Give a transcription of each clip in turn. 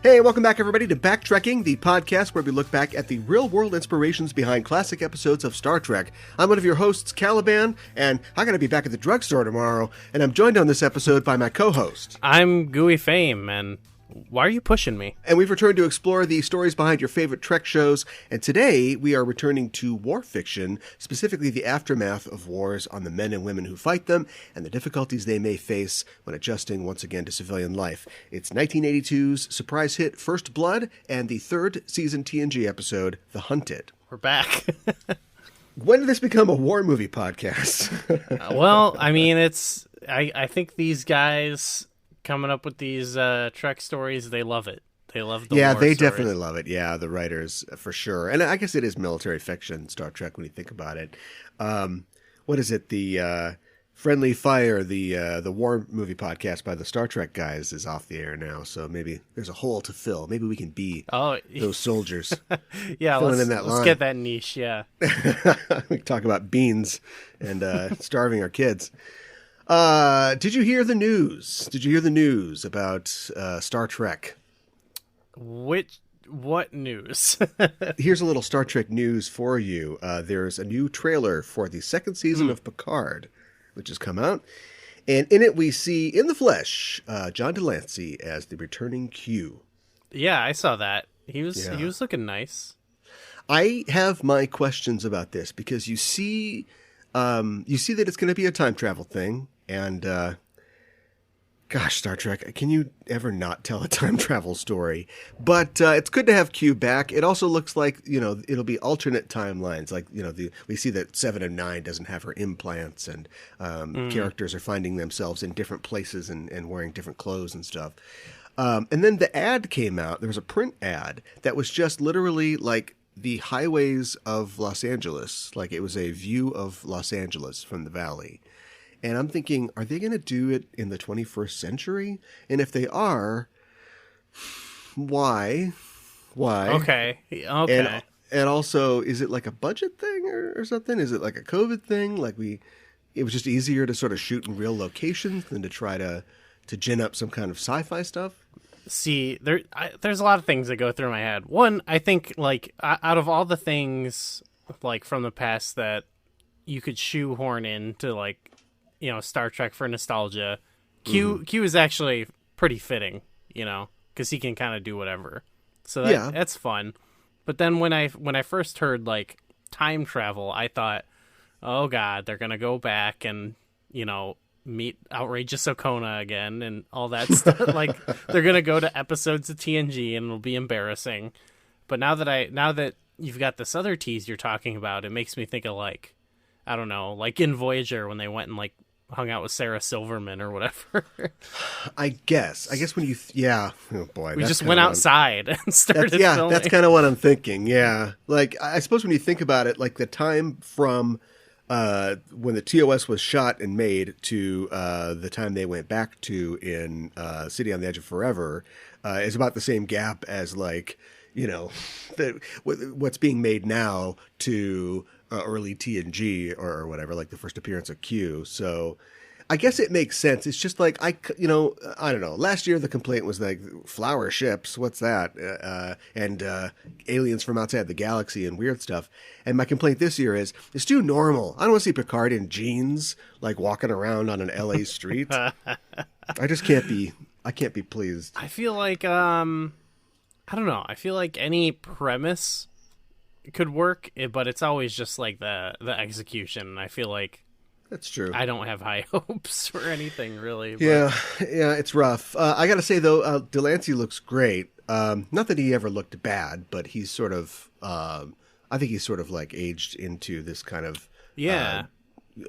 Hey, welcome back, everybody, to Backtrekking, the podcast where we look back at the real-world inspirations behind classic episodes of Star Trek. I'm one of your hosts, Caliban, and I'm going to be back at the drugstore tomorrow, and I'm joined on this episode by my co-host. I'm Gooey Fame, and why are you pushing me? And we've returned to explore the stories behind your favorite Trek shows, and today we are returning to war fiction, specifically the aftermath of wars on the men and women who fight them, and the difficulties they may face when adjusting once again to civilian life. It's 1982's surprise hit First Blood, and the third season TNG episode, The Hunted. We're back. When did this become a war movie podcast? Well, I mean, I think these guys coming up with these Trek stories, they love it. They love the Yeah, war they stories. definitely love it. Yeah, the writers, for sure. And I guess it is military fiction, Star Trek, when you think about it. What is it? The Friendly Fire, the war movie podcast by the Star Trek guys is off the air now, so maybe there's a hole to fill. Maybe we can be those soldiers. Yeah, let's get that niche, yeah. We can talk about beans and starving our kids. Did you hear the news? Did you hear the news about Star Trek? What news? Here's a little Star Trek news for you. There's a new trailer for the second season of Picard, which has come out. And in it we see, in the flesh, John Delancey as the returning Q. Yeah, I saw that. He was looking nice. I have my questions about this because you see that it's going to be a time travel thing. And, gosh, Star Trek, can you ever not tell a time travel story? But it's good to have Q back. It also looks like, it'll be alternate timelines. Like, we see that 7 of 9 doesn't have her implants, and characters are finding themselves in different places and wearing different clothes and stuff. And then the ad came out. There was a print ad that was just literally like the highways of Los Angeles. Like it was a view of Los Angeles from the valley. And I'm thinking, are they going to do it in the 21st century? And if they are, why? Okay. And also, is it like a budget thing or something? Is it like a COVID thing? Like it was just easier to sort of shoot in real locations than to try to gin up some kind of sci-fi stuff? See, there's a lot of things that go through my head. One, I think, like, out of all the things, like, from the past that you could shoehorn into, like, Star Trek for nostalgia, Q is actually pretty fitting, because he can kind of do whatever. So that's fun. But then when I first heard like time travel, I thought, oh god, they're gonna go back and meet Outrageous Okona again and all that stuff. Like they're gonna go to episodes of TNG and it'll be embarrassing. But now that you've got this other tease you're talking about, it makes me think of like, I don't know, like in Voyager when they went and like hung out with Sarah Silverman or whatever. I guess when you oh boy, we just went outside and started filming. That's kind of what I'm thinking. Yeah, like I suppose when you think about it, like the time from when the TOS was shot and made to the time they went back to in City on the Edge of Forever is about the same gap as like what's being made now to early TNG or whatever, like the first appearance of Q. So I guess it makes sense. It's just like, I don't know. Last year the complaint was like flower ships. What's that? And aliens from outside the galaxy and weird stuff. And my complaint this year is it's too normal. I don't want to see Picard in jeans, like walking around on an LA street. I just can't be pleased. I feel like, I don't know. I feel like any premise could work, but it's always just like the execution. I feel like that's true. I don't have high hopes for anything really. But... Yeah, it's rough. I got to say though, Delancey looks great. Not that he ever looked bad, but he's sort of, I think he's sort of like aged into this kind of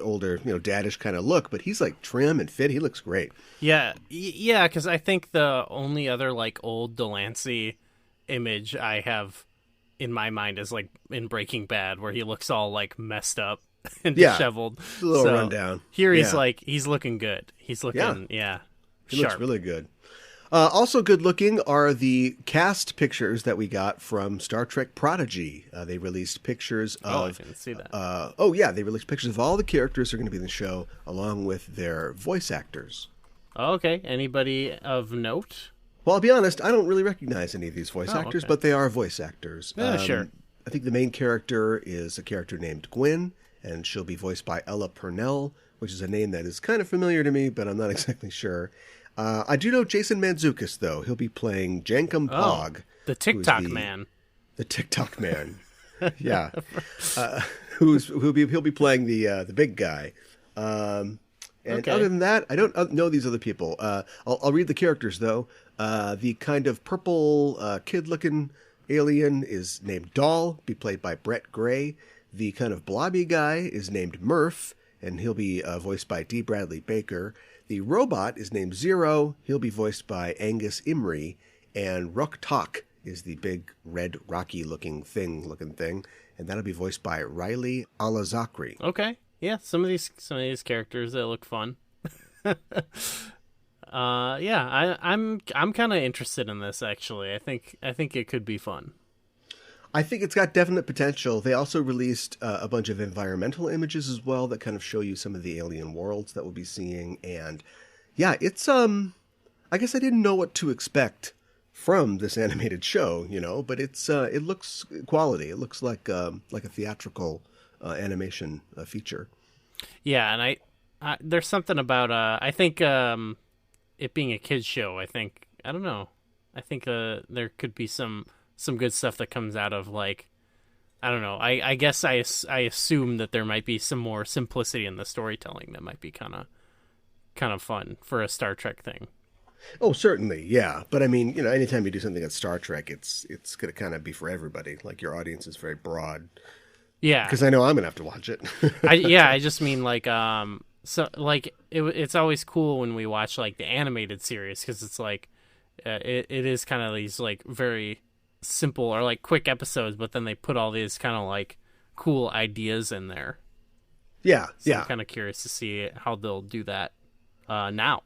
older, daddish kind of look. But he's like trim and fit. He looks great. Yeah, because I think the only other like old Delancey image I have in my mind is like in Breaking Bad, where he looks all like messed up and disheveled. A little rundown. Here he's like, he's looking good. He's looking, he sharp. looks really good. Also good looking are the cast pictures that we got from Star Trek Prodigy. They released pictures of... I didn't see that. They released pictures of all the characters who are going to be in the show, along with their voice actors. Okay. Anybody of note? Well, I'll be honest, I don't really recognize any of these voice actors, okay. but they are voice actors. Yeah, sure. I think the main character is a character named Gwen, and she'll be voiced by Ella Purnell, which is a name that is kind of familiar to me, but I'm not exactly sure. I do know Jason Mantzoukas, though. He'll be playing Jankum Pog. The TikTok man. The TikTok man. Yeah. He'll be playing the big guy. And other than that, I don't know these other people. I'll read the characters, though. The kind of purple kid-looking alien is named Doll, be played by Brett Gray. The kind of blobby guy is named Murph, and he'll be voiced by D. Bradley Baker. The robot is named Zero. He'll be voiced by Angus Imrie. And Ruk Tak is the big red rocky looking thing, and that'll be voiced by Riley Alazakri. Okay, yeah, some of these characters that look fun. I'm kind of interested in this actually. I think it could be fun. I think it's got definite potential. They also released a bunch of environmental images as well that kind of show you some of the alien worlds that we'll be seeing. And yeah, it's I guess I didn't know what to expect from this animated show, but it looks quality. It looks like a theatrical animation feature. Yeah, and I there's something about I think it being a kids show. I don't know. I think there could be some good stuff that comes out of, like, I don't know. I guess I assume that there might be some more simplicity in the storytelling that might be kind of fun for a Star Trek thing. Oh, certainly, yeah. But I mean, anytime you do something at Star Trek, it's going to kind of be for everybody. Like, your audience is very broad. Yeah. Because I know I'm going to have to watch it. I just mean, like, so, like, it's always cool when we watch, like, the animated series, because it's, like, it is kind of these, like, very simple or, like, quick episodes, but then they put all these kind of, like, cool ideas in there. Yeah, so I'm kind of curious to see how they'll do that now.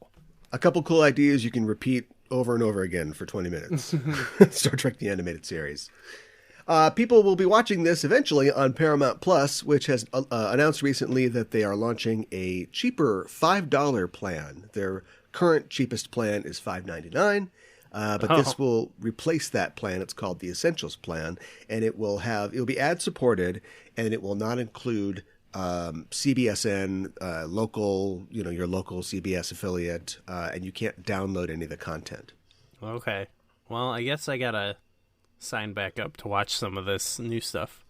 A couple cool ideas you can repeat over and over again for 20 minutes. Star Trek the Animated Series. People will be watching this eventually on Paramount Plus, which has announced recently that they are launching a cheaper $5 plan. Their current cheapest plan is $5.99, but this will replace that plan. It's called the Essentials plan, and it'll be ad supported, and it will not include CBSN, local, your local CBS affiliate, and you can't download any of the content. Okay. Well, I guess I gotta sign back up to watch some of this new stuff.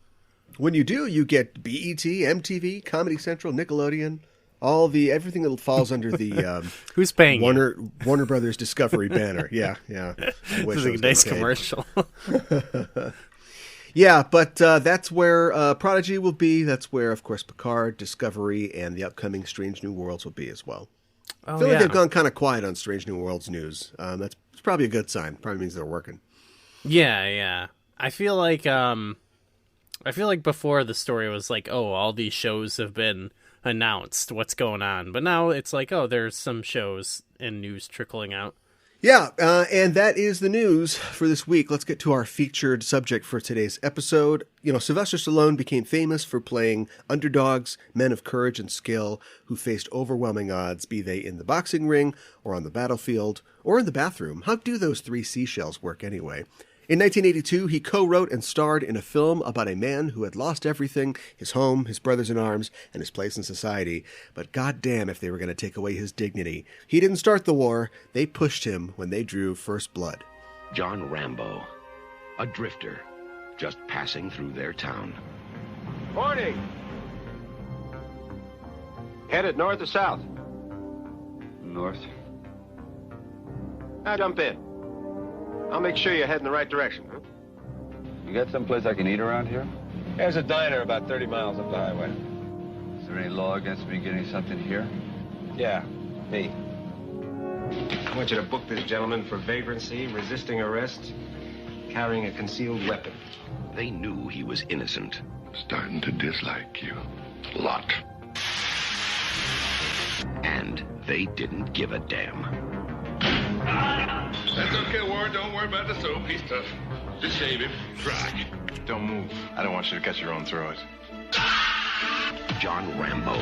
When you do, you get BET, MTV, Comedy Central, Nickelodeon, everything that falls under the who's paying Warner Brothers Discovery banner. Yeah. This is a nice commercial. Yeah, but that's where Prodigy will be. That's where, of course, Picard, Discovery, and the upcoming Strange New Worlds will be as well. I feel like they've gone kind of quiet on Strange New Worlds news. That's probably a good sign. Probably means they're working. Yeah. I feel like before the story was like, oh, all these shows have been announced. What's going on? But now it's like, oh, there's some shows and news trickling out. Yeah, and that is the news for this week. Let's get to our featured subject for today's episode. Sylvester Stallone became famous for playing underdogs, men of courage and skill who faced overwhelming odds, be they in the boxing ring or on the battlefield or in the bathroom. How do those three seashells work anyway? In 1982, he co-wrote and starred in a film about a man who had lost everything, his home, his brothers in arms, and his place in society. But goddamn if they were going to take away his dignity. He didn't start the war. They pushed him when they drew first blood. John Rambo, a drifter, just passing through their town. Morning! Headed north or south? North. Now jump in. I'll make sure you're heading the right direction, huh? You got someplace I can eat around here? There's a diner about 30 miles up the highway. Is there any law against me getting something here? Yeah, me. I want you to book this gentleman for vagrancy, resisting arrest, carrying a concealed weapon. They knew he was innocent. Starting to dislike you. A lot. And they didn't give a damn. That's okay, Warren. Don't worry about the soap. He's tough. Just shave him. Try. Don't move. I don't want you to cut your own throat. John Rambo,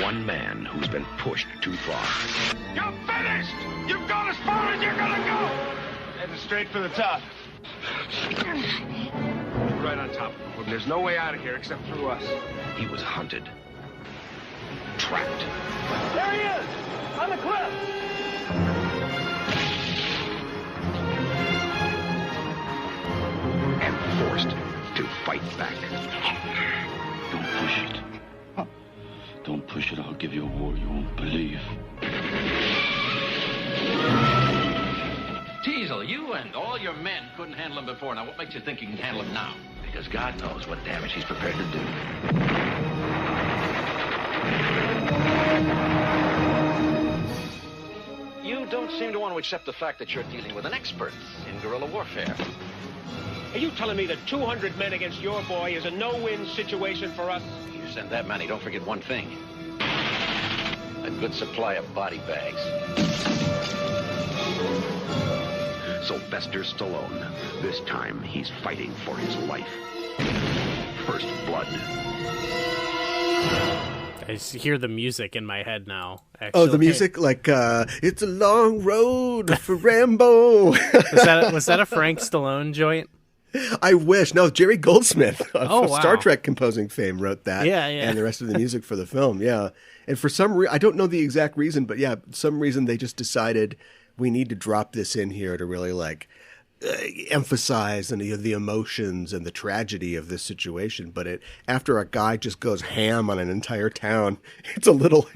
one man who's been pushed too far. You're finished! You've gone as far as you're gonna go! Heading straight for the top. Right on top of him. There's no way out of here except through us. He was hunted. Trapped. There he is! On the cliff! And forced to fight back. Don't push it. Don't push it. I'll give you a war you won't believe. Teasel, you and all your men couldn't handle him before. Now, what makes you think you can handle him now? Because God knows what damage he's prepared to do. You don't seem to want to accept the fact that you're dealing with an expert in guerrilla warfare. Are you telling me that 200 men against your boy is a no-win situation for us? You send that many, don't forget one thing. A good supply of body bags. Sylvester Stallone. This time, he's fighting for his life. First blood. I just hear the music in my head now. Actually. Oh, the music, like, it's a long road for Rambo. Was that a Frank Stallone joint? I wish. No, Jerry Goldsmith of wow. Star Trek composing fame wrote that. Yeah. And the rest of the music for the film, yeah. And for some reason, I don't know the exact reason, but yeah, some reason they just decided we need to drop this in here to really, like, emphasize the emotions and the tragedy of this situation. But after a guy just goes ham on an entire town, it's a little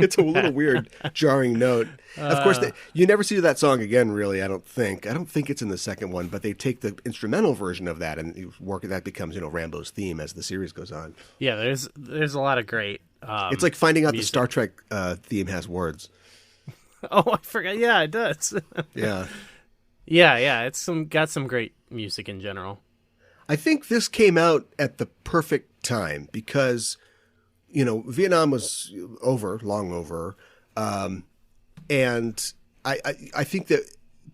weird, jarring note. Of course, you never see that song again, really. I don't think it's in the second one, but they take the instrumental version of that and that becomes Rambo's theme as the series goes on. Yeah, there's a lot of great. It's like finding out music. the Star Trek theme has words. Oh, I forgot. Yeah, it does. Yeah. Yeah, it's got some great music in general. I think this came out at the perfect time because, Vietnam was long over, and I think that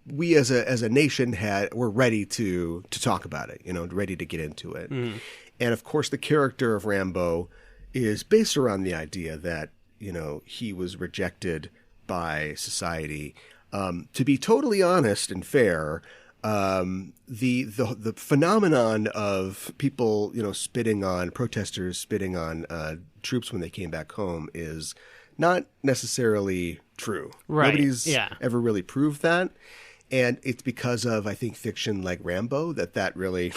we as a nation were ready to talk about it, ready to get into it, and of course the character of Rambo is based around the idea that he was rejected by society. To be totally honest and fair, the phenomenon of people, protesters spitting on troops when they came back home is not necessarily true. Right. Nobody's ever really proved that. And it's because of, I think, fiction like Rambo that really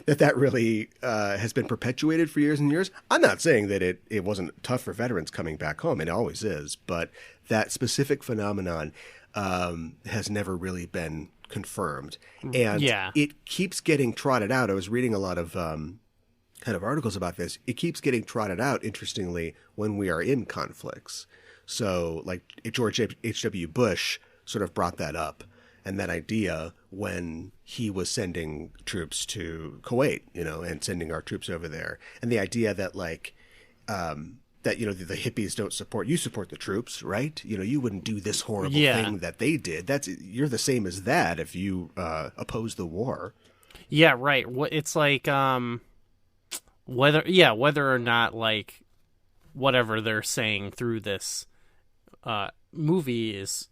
has been perpetuated for years and years. I'm not saying that it wasn't tough for veterans coming back home. It always is. But that specific phenomenon has never really been confirmed. And it keeps getting trotted out. I was reading a lot of kind of articles about this. It keeps getting trotted out, interestingly, when we are in conflicts. So like George H.W. Bush sort of brought that up. And that idea when he was sending troops to Kuwait, and sending our troops over there. And the idea that the hippies don't support the troops, right? You wouldn't do this horrible thing that they did. You're the same as that if you oppose the war. Yeah, right. It's like whether or not like whatever they're saying through this movie is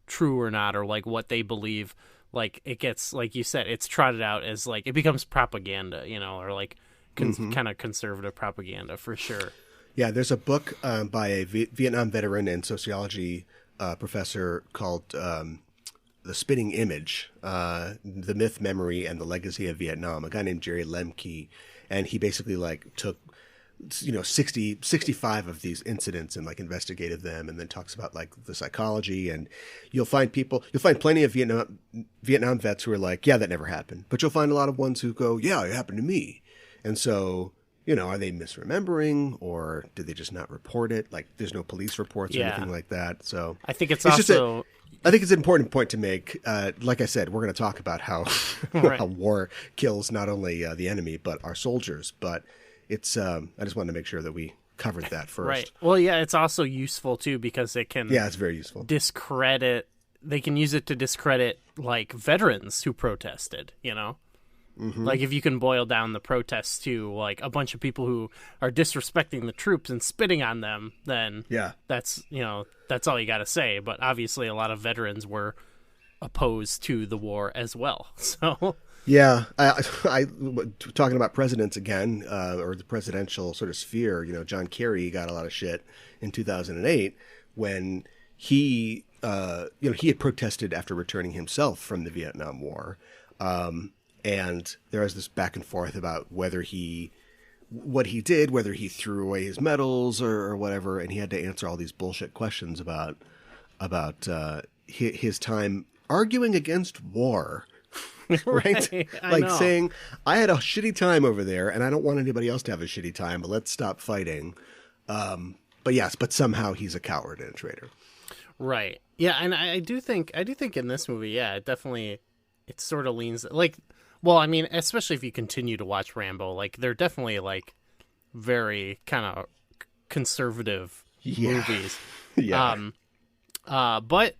true or not, or like what they believe, like it gets, like you said, it's trotted out as like it becomes propaganda, or like kind of conservative propaganda for sure. Yeah, there's a book by a Vietnam veteran and sociology professor called The Spitting Image, The Myth, Memory, and the Legacy of Vietnam, a guy named Jerry Lemke. And he basically took 65 of these incidents and investigated them, and then talks about the psychology. And you'll find plenty of Vietnam vets who are like, yeah, that never happened. But you'll find a lot of ones who go, yeah, it happened to me. And so, are they misremembering, or did they just not report it? Like, there's no police reports or anything like that. So I think it's also... I think it's an important point to make. Like I said, we're going to talk about how, how war kills not only the enemy, but our soldiers. But it's I just wanted to make sure that we covered that first. Right. Well, yeah, it's also useful, too, because it can... Yeah, it's very useful. They can use it to discredit, veterans who protested, Mm-hmm. Like, if you can boil down the protests to, a bunch of people who are disrespecting the troops and spitting on them, then that's all you got to say. But obviously a lot of veterans were opposed to the war as well. So Yeah, I talking about presidents again, or the presidential sort of sphere. John Kerry got a lot of shit in 2008 when he had protested after returning himself from the Vietnam War, and there was this back and forth about what he did, whether he threw away his medals or whatever, and he had to answer all these bullshit questions about his time arguing against war. Right? Like saying, I had a shitty time over there and I don't want anybody else to have a shitty time, but let's stop fighting. But somehow he's a coward and a traitor. Right. Yeah, and I do think in this movie, yeah, it sort of leans like, well, I mean, especially if you continue to watch Rambo, like they're definitely like very kind of conservative movies. Yeah. But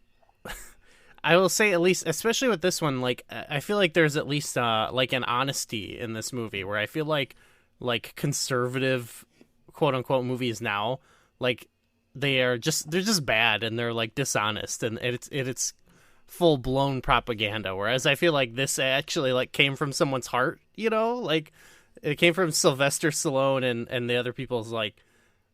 I will say, at least, especially with this one, like I feel like there's at least like an honesty in this movie where I feel like conservative quote unquote movies now, like they're just bad and they're like dishonest and it's full blown propaganda. Whereas I feel like this actually like came from someone's heart, like it came from Sylvester Stallone and the other people's like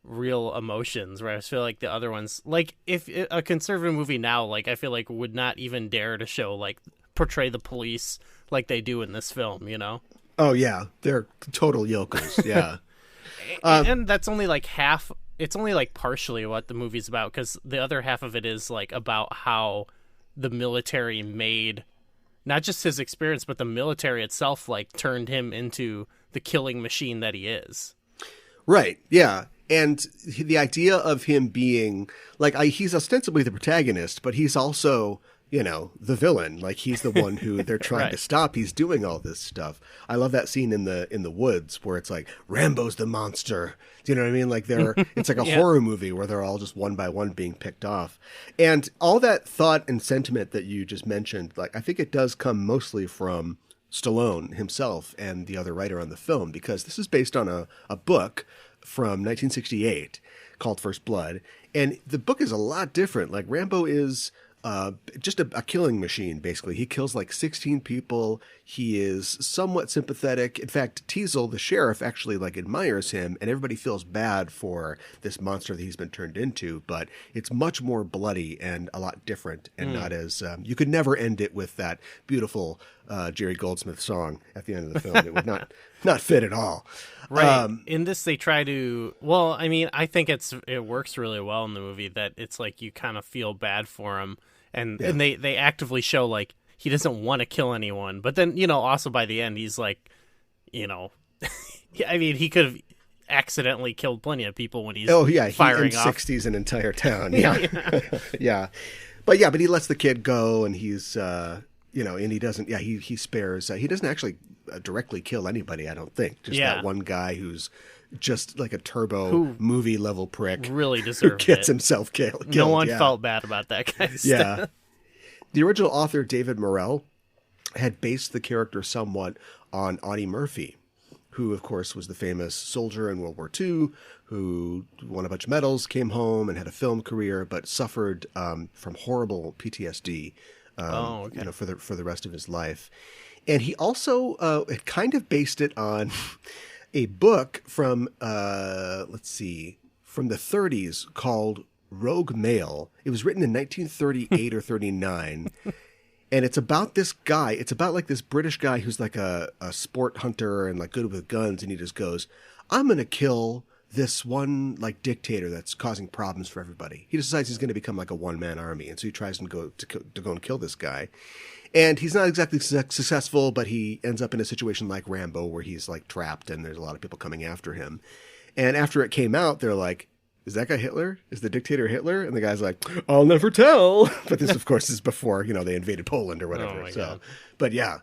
real emotions, where I feel like the other ones, like if a conservative movie now, like I feel like would not even dare to show like portray the police like they do in this film, Oh yeah, they're total yokels. Yeah. And that's only like half. It's only like partially what the movie's about, because the other half of it is like about how the military made not just his experience, but the military itself like turned him into the killing machine that he is. Right. Yeah. And the idea of him being like, he's ostensibly the protagonist, but he's also, the villain. Like he's the one who they're trying Right. to stop. He's doing all this stuff. I love that scene in the woods where it's like Rambo's the monster. Do you know what I mean? Like it's like a Yeah. horror movie where they're all just one by one being picked off. And all that thought and sentiment that you just mentioned, like I think it does come mostly from Stallone himself and the other writer on the film, because this is based on a book from 1968 called First Blood. And the book is a lot different. Like Rambo is just a killing machine, basically. He kills like 16 people. He is somewhat sympathetic. In fact, Teasel, the sheriff, actually like admires him, and everybody feels bad for this monster that he's been turned into. But it's much more bloody and a lot different, and not as you could never end it with that beautiful Jerry Goldsmith song at the end of the film. It would not fit at all. Right. In this, they try to. Well, I mean, I think it works really well in the movie that it's like you kind of feel bad for him, and they actively show like he doesn't want to kill anyone, but then also by the end he's like, I mean, he could have accidentally killed plenty of people when he's firing he off. M60s an entire town. Yeah, yeah, but he lets the kid go, and he's and he doesn't. Yeah, he spares. He doesn't actually directly kill anybody, I don't think. Just that one guy who's just like a turbo movie level prick. Really who deserved gets it. himself killed. No one felt bad about that guy's Yeah. death. The original author, David Morrell, had based the character somewhat on Audie Murphy, who, of course, was the famous soldier in World War II, who won a bunch of medals, came home and had a film career, but suffered from horrible PTSD for the rest of his life. And he also had kind of based it on a book from, from the 30s called Rogue Male. It was written in 1938 or 39. And it's about this guy. It's about like this British guy who's like a sport hunter and like good with guns. And he just goes, I'm going to kill this one like dictator that's causing problems for everybody. He decides he's going to become like a one-man army. And so he tries to go and kill this guy. And he's not exactly successful, but he ends up in a situation like Rambo where he's like trapped and there's a lot of people coming after him. And after it came out, they're like, is that guy Hitler? Is the dictator Hitler? And the guy's like, I'll never tell. But this, of course, is before, they invaded Poland or whatever. Oh my God. But yeah.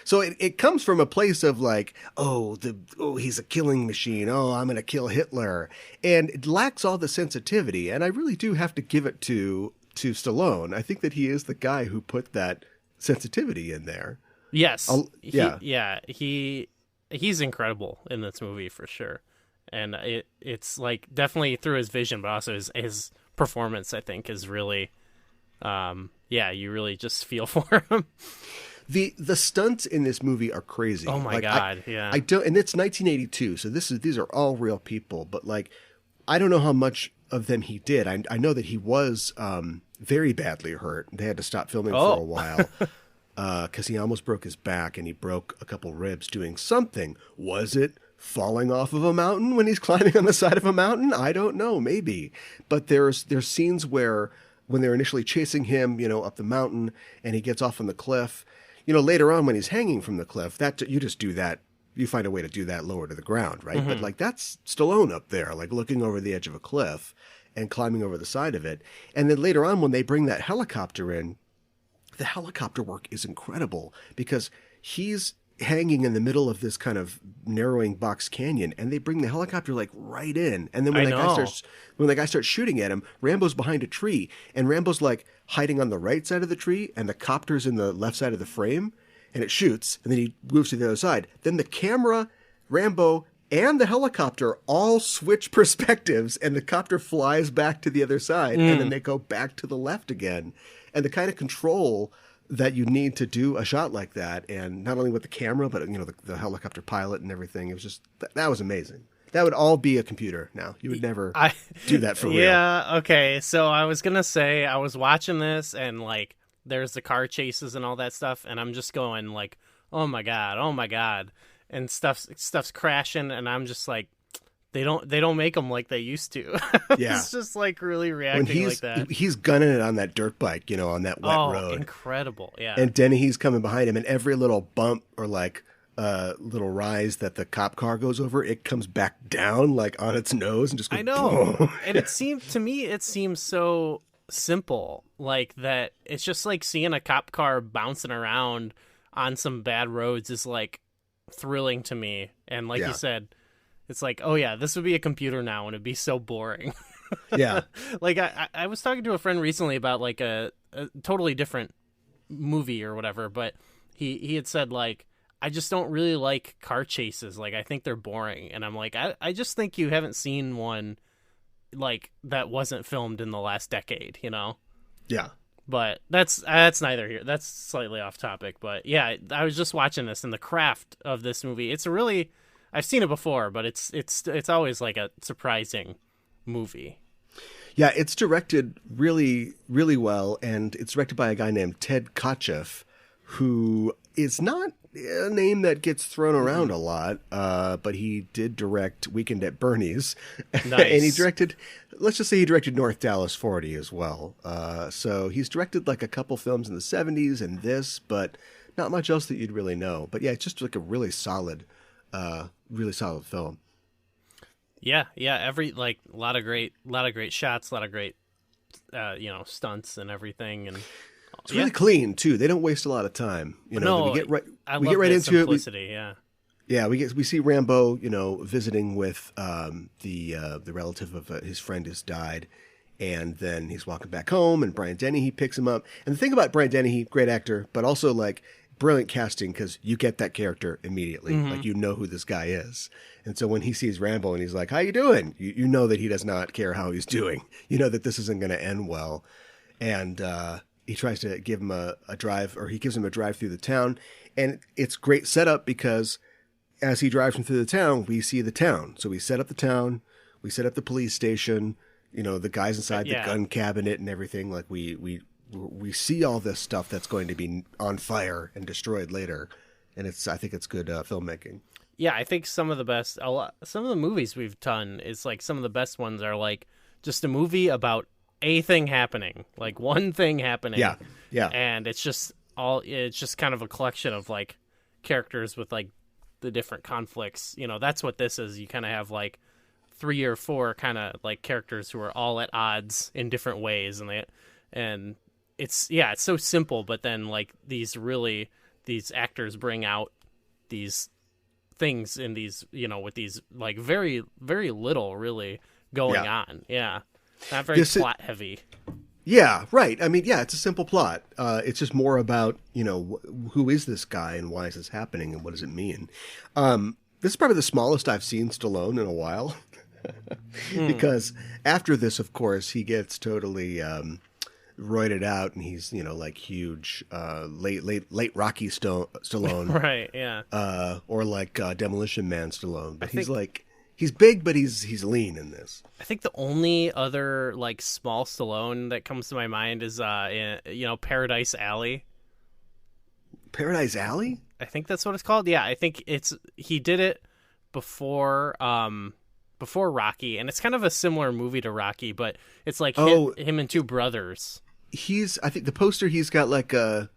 So it comes from a place of like, he's a killing machine. Oh, I'm going to kill Hitler. And it lacks all the sensitivity. And I really do have to give it to Stallone. I think that he is the guy who put that sensitivity in there. Yes. Yeah. He's incredible in this movie for sure. And it's like definitely through his vision, but also his performance, I think, is really yeah, you really just feel for him. The stunts in this movie are crazy. Oh my God, yeah. I don't, and it's 1982, so these are all real people. But like, I don't know how much of them he did. I know that he was very badly hurt. They had to stop filming for a while because he almost broke his back and he broke a couple ribs doing something. Was it falling off of a mountain when he's climbing on the side of a mountain? I don't know, maybe. But there's scenes where when they're initially chasing him, up the mountain, and he gets off on the cliff. Later on when he's hanging from the cliff, that you just do that. You find a way to do that lower to the ground, right? Mm-hmm. But like that's Stallone up there, like looking over the edge of a cliff and climbing over the side of it. And then later on when they bring that helicopter in, the helicopter work is incredible because he's hanging in the middle of this kind of narrowing box canyon, and they bring the helicopter like right in. And then when the guy starts shooting at him, Rambo's behind a tree, and Rambo's like hiding on the right side of the tree, and the copter's in the left side of the frame, and it shoots, and then he moves to the other side. Then the camera, Rambo, and the helicopter all switch perspectives, and the copter flies back to the other side, and then they go back to the left again. And the kind of control that you need to do a shot like that, and not only with the camera, but the helicopter pilot and everything, it was just that was amazing. That would all be a computer now. You would never do that for real. Yeah, okay. So I was gonna say I was watching this and like there's the car chases and all that stuff, and I'm just going like, oh my god, and stuff's crashing, and I'm just like, they don't make them like they used to. Yeah, it's just like really reacting like that. He's gunning it on that dirt bike, on that wet road. Incredible, yeah. And Dennehy's coming behind him, and every little bump or like little rise that the cop car goes over, it comes back down like on its nose and just goes, I know. Boom. And it seems so simple, like that. It's just like seeing a cop car bouncing around on some bad roads is like thrilling to me. And like you said, it's like, oh yeah, this would be a computer now, and it'd be so boring. Yeah. Like I was talking to a friend recently about like a totally different movie or whatever, but he had said like, I just don't really like car chases. Like I think they're boring. And I'm like, I just think you haven't seen one like that wasn't filmed in the last decade, Yeah. But that's neither here. That's slightly off topic, but yeah, I was just watching this, and the craft of this movie, it's a really, I've seen it before, but it's always like a surprising movie. Yeah, it's directed really, really well, and it's directed by a guy named Ted Kotcheff, who is not a name that gets thrown around a lot, but he did direct Weekend at Bernie's. Nice. And he directed, let's just say he directed North Dallas 40 as well. So he's directed like a couple films in the 70s and this, but not much else that you'd really know. But yeah, it's just like a really solid film. Yeah. Every like a lot of great shots, a lot of great, stunts and everything, and it's really clean too. They don't waste a lot of time. We get right into simplicity, it. Yeah, we see Rambo, visiting with the relative of his friend who's died, and then he's walking back home, and Brian Dennehy picks him up. And the thing about Brian Dennehy, great actor, but also like brilliant casting because you get that character immediately, like who this guy is. And so when he sees Rambo and he's like, "How you doing?" You know that he does not care how he's doing. You know that this isn't going to end well, and he tries to give him a drive, or he gives him a drive through the town. And it's great setup because as he drives him through the town, we see the town. So we set up the town, we set up the police station, the guys inside the gun cabinet and everything. Like we see all this stuff that's going to be on fire and destroyed later. And I think it's good filmmaking. Yeah, I think some of the movies we've done is like some of the best ones are like just a movie about a thing happening, like one thing happening. Yeah. And it's just kind of a collection of like characters with like the different conflicts. That's what this is. You kind of have like 3 or 4 kind of like characters who are all at odds in different ways, and it's so simple, but then like these actors bring out these things in these, with these like very, very little really going on. Yeah. Not very plot heavy. Yeah, right. I mean, it's a simple plot. It's just more about, who is this guy and why is this happening and what does it mean? This is probably the smallest I've seen Stallone in a while. Because after this, of course, he gets totally roided out, and he's like huge, late Rocky Stallone, Right? Yeah. or like Demolition Man Stallone. But he's big, but he's lean in this. I think the only other like small Stallone that comes to my mind is Paradise Alley. Paradise Alley? I think that's what it's called. Yeah, I think he did it before Rocky, and it's kind of a similar movie to Rocky, but it's like him and two brothers. I think the poster, he's got like a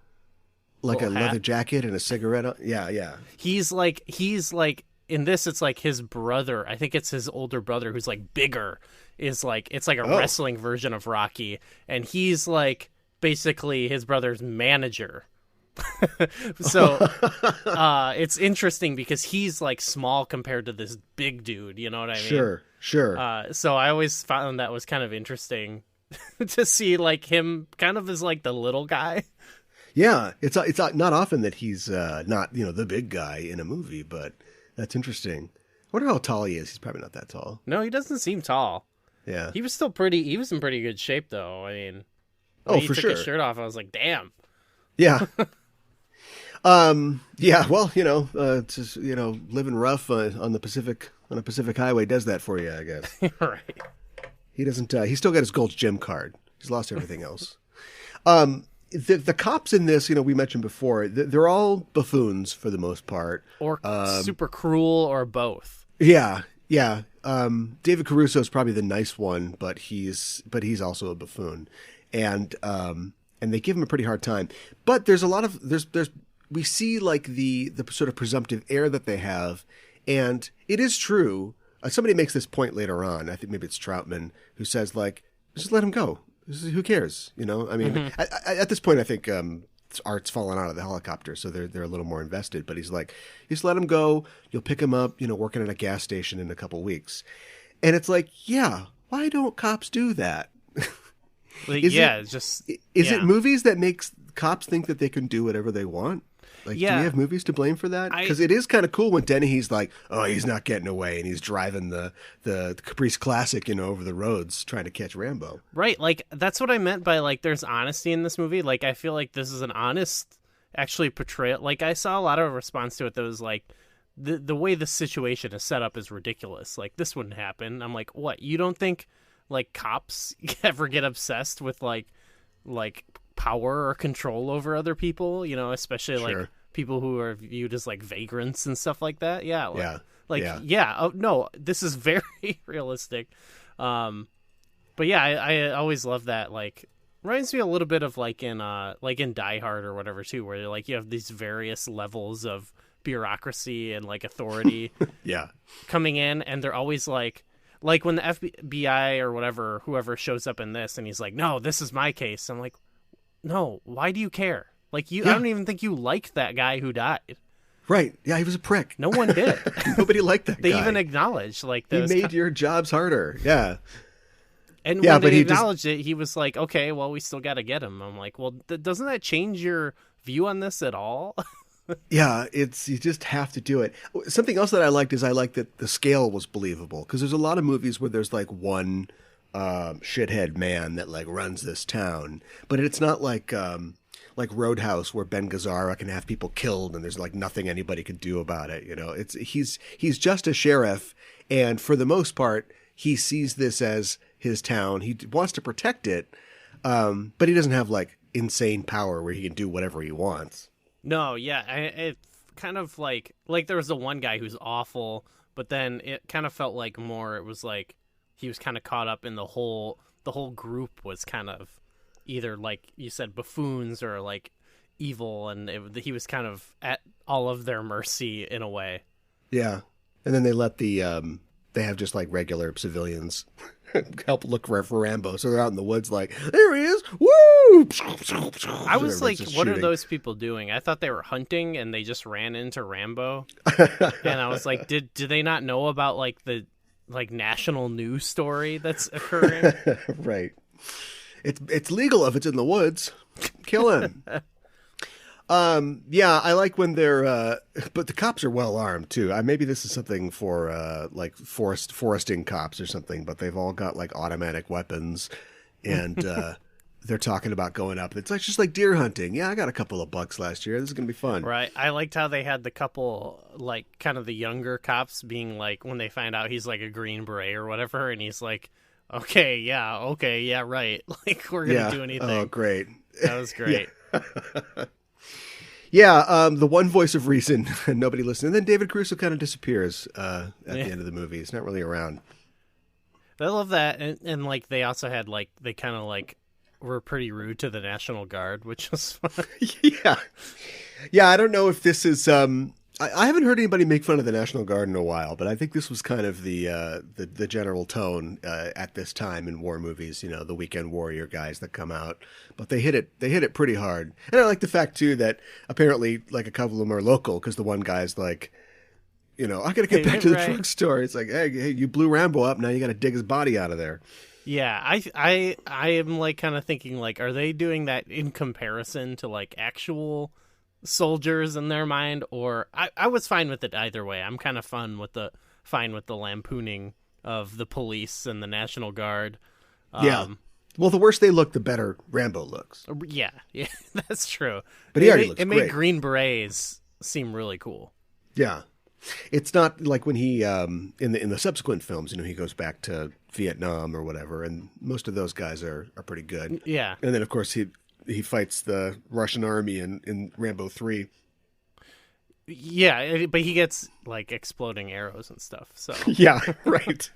leather jacket and a cigarette on. Yeah. He's like in this, it's like his brother. I think it's his older brother who's like bigger. It's like a wrestling version of Rocky, and he's like basically his brother's manager. So it's interesting because he's like small compared to this big dude, you know what I mean? Sure. So I always found that was kind of interesting to see like him kind of as like the little guy. Yeah, it's not often that he's not the big guy in a movie, but that's interesting. I wonder how tall he is. He's probably not that tall. No, he doesn't seem tall. Yeah, he was in pretty good shape though. I mean, for he took sure. his shirt off, I was like, damn. Yeah. Yeah, well, it's just, living rough on a Pacific highway does that for you, I guess. Right. He doesn't, he's still got his Gold's Gym card. He's lost everything else. The cops in this, we mentioned before, they're all buffoons for the most part. Or super cruel or both. Yeah. David Caruso is probably the nice one, but he's also a buffoon. And they give him a pretty hard time. But there's a lot of, we see like the sort of presumptive air that they have, and it is true. Somebody makes this point later on. I think maybe it's Troutman who says like, just let him go. Who cares? I mean, at this point, I think Art's fallen out of the helicopter, so they're a little more invested. But he's like, just let him go. You'll pick him up, working at a gas station in a couple weeks. And it's like, yeah, why don't cops do that? Is it movies that makes cops think that they can do whatever they want? Like, do we have movies to blame for that? Because it is kind of cool when Dennehy's like, oh, he's not getting away, and he's driving the Caprice Classic, over the roads trying to catch Rambo. Right, like that's what I meant by like there's honesty in this movie. Like I feel like this is an honest, actually portrayal. Like I saw a lot of response to it that was like the way the situation is set up is ridiculous. Like this wouldn't happen. I'm like, what? You don't think like cops ever get obsessed with like power or control over other people, especially like people who are viewed as like vagrants and stuff like that. Oh no, this is very realistic. But yeah, I always love that. Like reminds me a little bit of like in Die Hard or whatever too, where like you have these various levels of bureaucracy and like authority coming in, and they're always like when the FBI or whatever, whoever shows up in this and he's like, no, this is my case. I'm like, no, why do you care? Like, I don't even think you liked that guy who died. Right. Yeah, he was a prick. No one did. Nobody liked that guy. They even acknowledged, like, he made your jobs harder. Yeah. And when they acknowledged it, he was like, okay, well, we still got to get him. I'm like, well, doesn't that change your view on this at all? Yeah, you just have to do it. Something else that I liked is I liked that the scale was believable, because there's a lot of movies where there's like one shithead man that like runs this town, but it's not like Roadhouse where Ben Gazzara can have people killed and there's like nothing anybody can do about it. He's just a sheriff, and for the most part he sees this as his town. He wants to protect it, but he doesn't have like insane power where he can do whatever he wants. No, yeah, it's kind of like there was the one guy who's awful, but then it kind of felt like more. It was like he was kind of caught up in the whole group was kind of either like you said buffoons or like evil, and he was kind of at all of their mercy in a way. Yeah, and then they let they have just like regular civilians help look for Rambo, so they're out in the woods like, there he is, woo! I was like, what are those people doing? I thought they were hunting and they just ran into Rambo. And I was like, did they not know about like the national news story that's occurring? Right. It's legal if it's in the woods. Kill him. Yeah, I like when they're, but the cops are well armed too. Maybe this is something for like foresting cops or something, but they've all got like automatic weapons, and they're talking about going up. It's like just like deer hunting. Yeah, I got a couple of bucks last year. This is gonna be fun. Right. I liked how they had the couple, like, kind of the younger cops being like, when they find out he's like a Green Beret or whatever, and he's like, okay, yeah, right. Like, we're gonna do anything. Oh, great. That was great. Yeah, the one voice of reason, and nobody listened. And then David Caruso kind of disappears at the end of the movie. He's not really around. I love that, and like they also had like they kind of like were pretty rude to the National Guard, which was fun. Yeah. I don't know if this is. I haven't heard anybody make fun of the National Guard in a while, but I think this was kind of the general tone at this time in war movies. You know, the weekend warrior guys that come out, but they hit it pretty hard. And I like the fact too that apparently like a couple of them are local because the one guy's like, you know, I gotta get back to the drugstore. It's like, hey, you blew Rambo up. Now you got to dig his body out of there. Yeah, I am like kind of thinking like, are they doing that in comparison to like actual soldiers in their mind? Or I was fine with it either way. I'm kind of fine with the lampooning of the police and the National Guard. Yeah. Well, the worse they look, the better Rambo looks. Yeah, that's true. But he already looks great. It made great. Green Berets seem really cool. Yeah. It's not like when he in the subsequent films, you know, he goes back to Vietnam or whatever, and most of those guys are pretty good. Yeah. And then of course he fights the Russian army in Rambo 3. Yeah, but he gets like exploding arrows and stuff. So Yeah, right.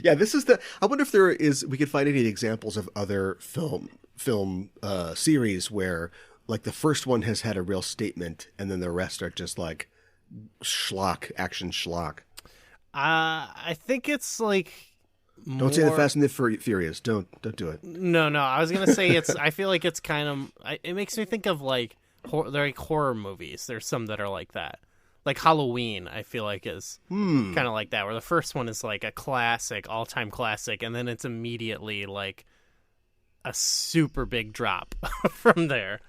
Yeah, this is I wonder if we could find any examples of other film series where like the first one has had a real statement and then the rest are just like action schlock. I think it's like Don't say the Fast and the Furious. Don't do it. No. I was gonna say it's. I feel like it's kind of. It makes me think of like they're like horror movies. There's some that are like that. Like Halloween, I feel like is kind of like that, where the first one is like a classic, all-time classic, and then it's immediately like a super big drop from there.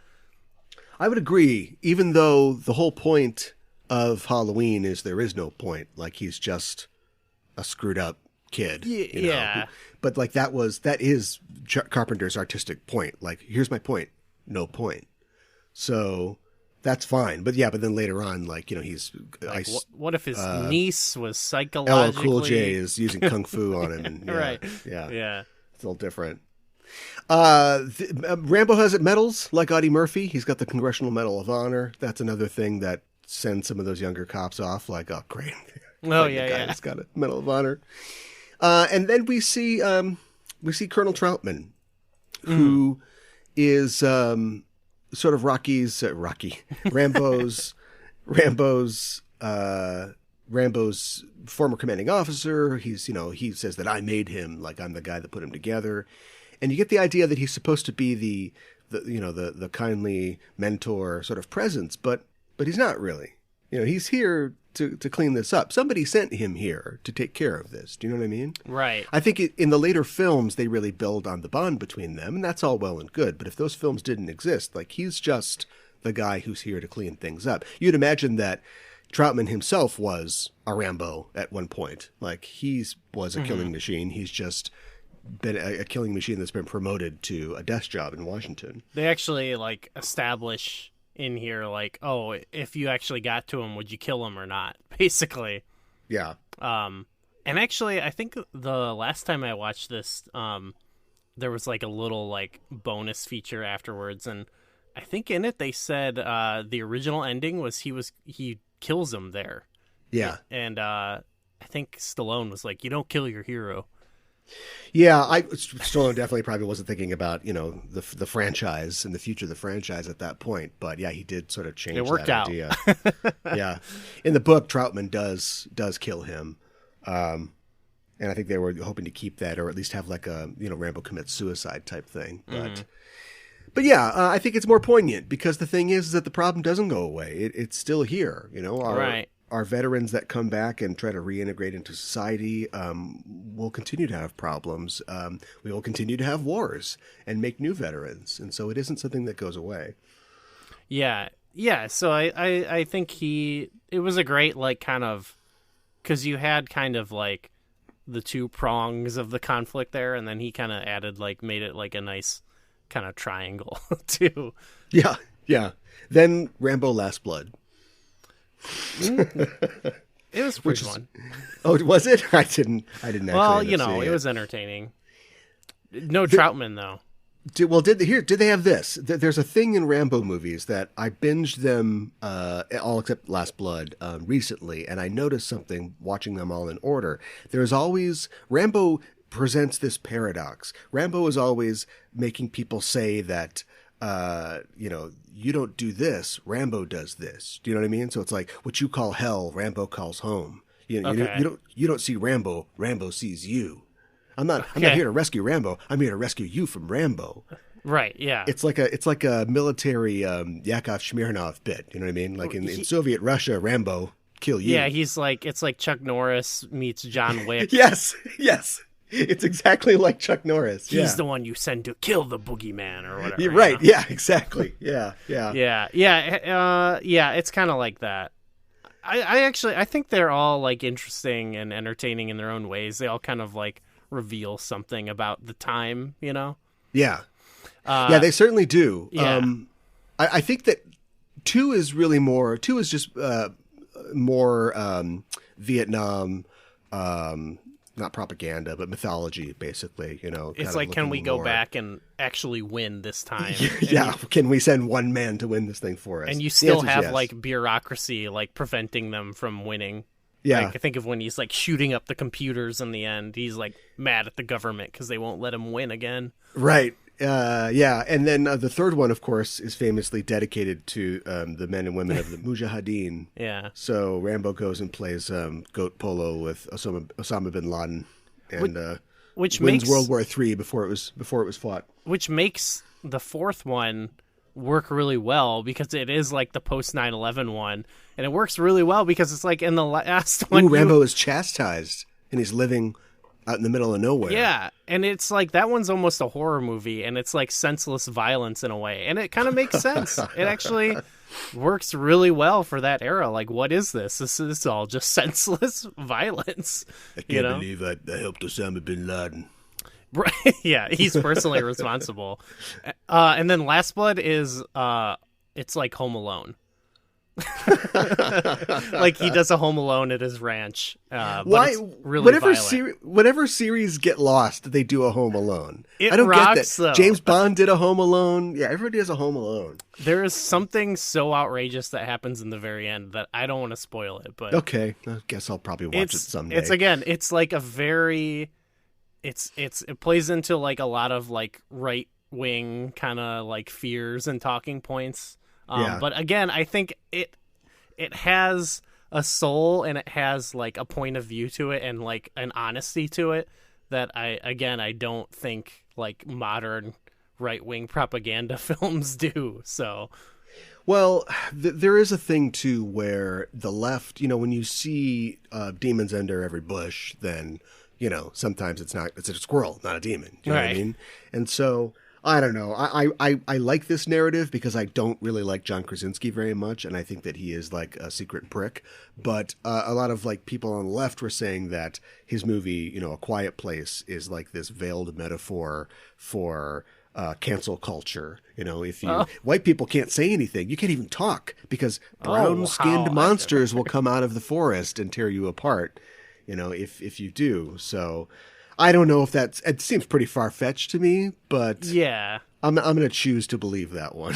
I would agree, even though the whole point of Halloween is there is no point. Like he's just a screwed up kid. Yeah. But like that is Carpenter's artistic point. Like, here's my point. No point. So that's fine. But then later on, like, you know, he's like, what if his niece was psychologically... LL Cool J is using kung fu on him. And, right. Yeah. It's a little different. Rambo has medals like Audie Murphy. He's got the Congressional Medal of Honor. That's another thing that sends some of those younger cops off. Like, oh, great. Oh, yeah. He's got a Medal of Honor. And then we see Colonel Troutman, who is sort of Rambo's former commanding officer. He says that I made him, like I'm the guy that put him together. And you get the idea that he's supposed to be the kindly mentor sort of presence, but he's not really. You know, he's here to clean this up. Somebody sent him here to take care of this. Do you know what I mean? Right. I think in the later films, they really build on the bond between them, and that's all well and good. But if those films didn't exist, like, he's just the guy who's here to clean things up. You'd imagine that Troutman himself was a Rambo at one point. Like, he was a killing machine. He's just been a killing machine that's been promoted to a desk job in Washington. They actually, like, establish in here, like, oh, if you actually got to him, would you kill him or not? Basically. Yeah. And actually, I think the last time I watched this, there was like a little like bonus feature afterwards, and I think in it they said the original ending was he kills him there. Yeah. And I think Stallone was like, you don't kill your hero. Yeah, Stallone definitely probably wasn't thinking about, you know, the franchise and the future of the franchise at that point. But yeah, he did sort of change that idea. Yeah, in the book, Troutman does kill him, and I think they were hoping to keep that, or at least have like a, you know, Rambo commits suicide type thing. But yeah, I think it's more poignant because the thing is that the problem doesn't go away. It's still here. You know, our veterans that come back and try to reintegrate into society will continue to have problems. We will continue to have wars and make new veterans. And so it isn't something that goes away. Yeah. So I think it was a great, like, kind of, because you had kind of like the two prongs of the conflict there, and then he kind of added like made it like a nice kind of triangle too. Yeah, yeah. Then Rambo: Last Blood. It was pretty fun. Oh, was it? I didn't actually. Well, end up seeing it was entertaining. No Troutman though. Did they have this? There's a thing in Rambo movies that I binged them all except Last Blood recently, and I noticed something watching them all in order. There's always Rambo presents this paradox. Rambo is always making people say that you don't do this, Rambo does this. Do you know what I mean? So it's like what you call hell, Rambo calls home. You don't see Rambo, Rambo sees you. I'm not here to rescue Rambo. I'm here to rescue you from Rambo. Right, yeah. It's like a military Yakov Smirnov bit, you know what I mean? Like in Soviet Russia, Rambo kill you. Yeah, it's like Chuck Norris meets John Wick. Yes. It's exactly like Chuck Norris. He's the one you send to kill the boogeyman or whatever. You're right. Yeah, exactly. Yeah. It's kind of like that. I think they're all like interesting and entertaining in their own ways. They all kind of like reveal something about the time, you know? Yeah. They certainly do. Yeah. I think that 2 is just more Vietnam, not propaganda, but mythology, basically, you know. It's like, can we go back and actually win this time? Yeah, can we send one man to win this thing for us? And you still have, like, bureaucracy, like, preventing them from winning. Yeah. Like, I think of when he's, like, shooting up the computers in the end. He's, like, mad at the government because they won't let him win again. Right. Yeah. And then the third one, of course, is famously dedicated to the men and women of the Mujahideen. Yeah. So Rambo goes and plays goat polo with Osama bin Laden, and which wins makes World War III before it was fought. Which makes the fourth one work really well because it is like the post 9/11 one, and it works really well because it's like in the last one. Rambo is chastised and he's living out in the middle of nowhere. Yeah, and it's like that one's almost a horror movie, and it's like senseless violence in a way, and it kind of makes sense. It actually works really well for that era. Like, what is this? This is all just senseless violence. I can't believe I helped Osama bin Laden. Right? Yeah, he's personally responsible. And then Last Blood is it's like Home Alone. Like he does a Home Alone at his ranch. Why? Really violent. Whenever series get lost, they do a Home Alone. I don't rocks, get that. Though. James Bond did a Home Alone. Yeah, everybody has a Home Alone. There is something so outrageous that happens in the very end that I don't want to spoil it. But okay, I guess I'll probably watch it someday. It's like a very, it plays into like a lot of like right wing kind of like fears and talking points. But again, I think it has a soul and it has like a point of view to it and like an honesty to it that I don't think like modern right wing propaganda films do. So, well, there is a thing too where the left, when you see demons under every bush, then sometimes it's a squirrel, not a demon. You know what I mean? And so. I don't know. I like this narrative because I don't really like John Krasinski very much, and I think that he is like a secret prick. But a lot of like people on the left were saying that his movie, A Quiet Place, is like this veiled metaphor for cancel culture. If white people can't say anything, you can't even talk because brown-skinned monsters will come out of the forest and tear you apart. If you do so. I don't know if it seems pretty far-fetched to me, but yeah, I'm going to choose to believe that one.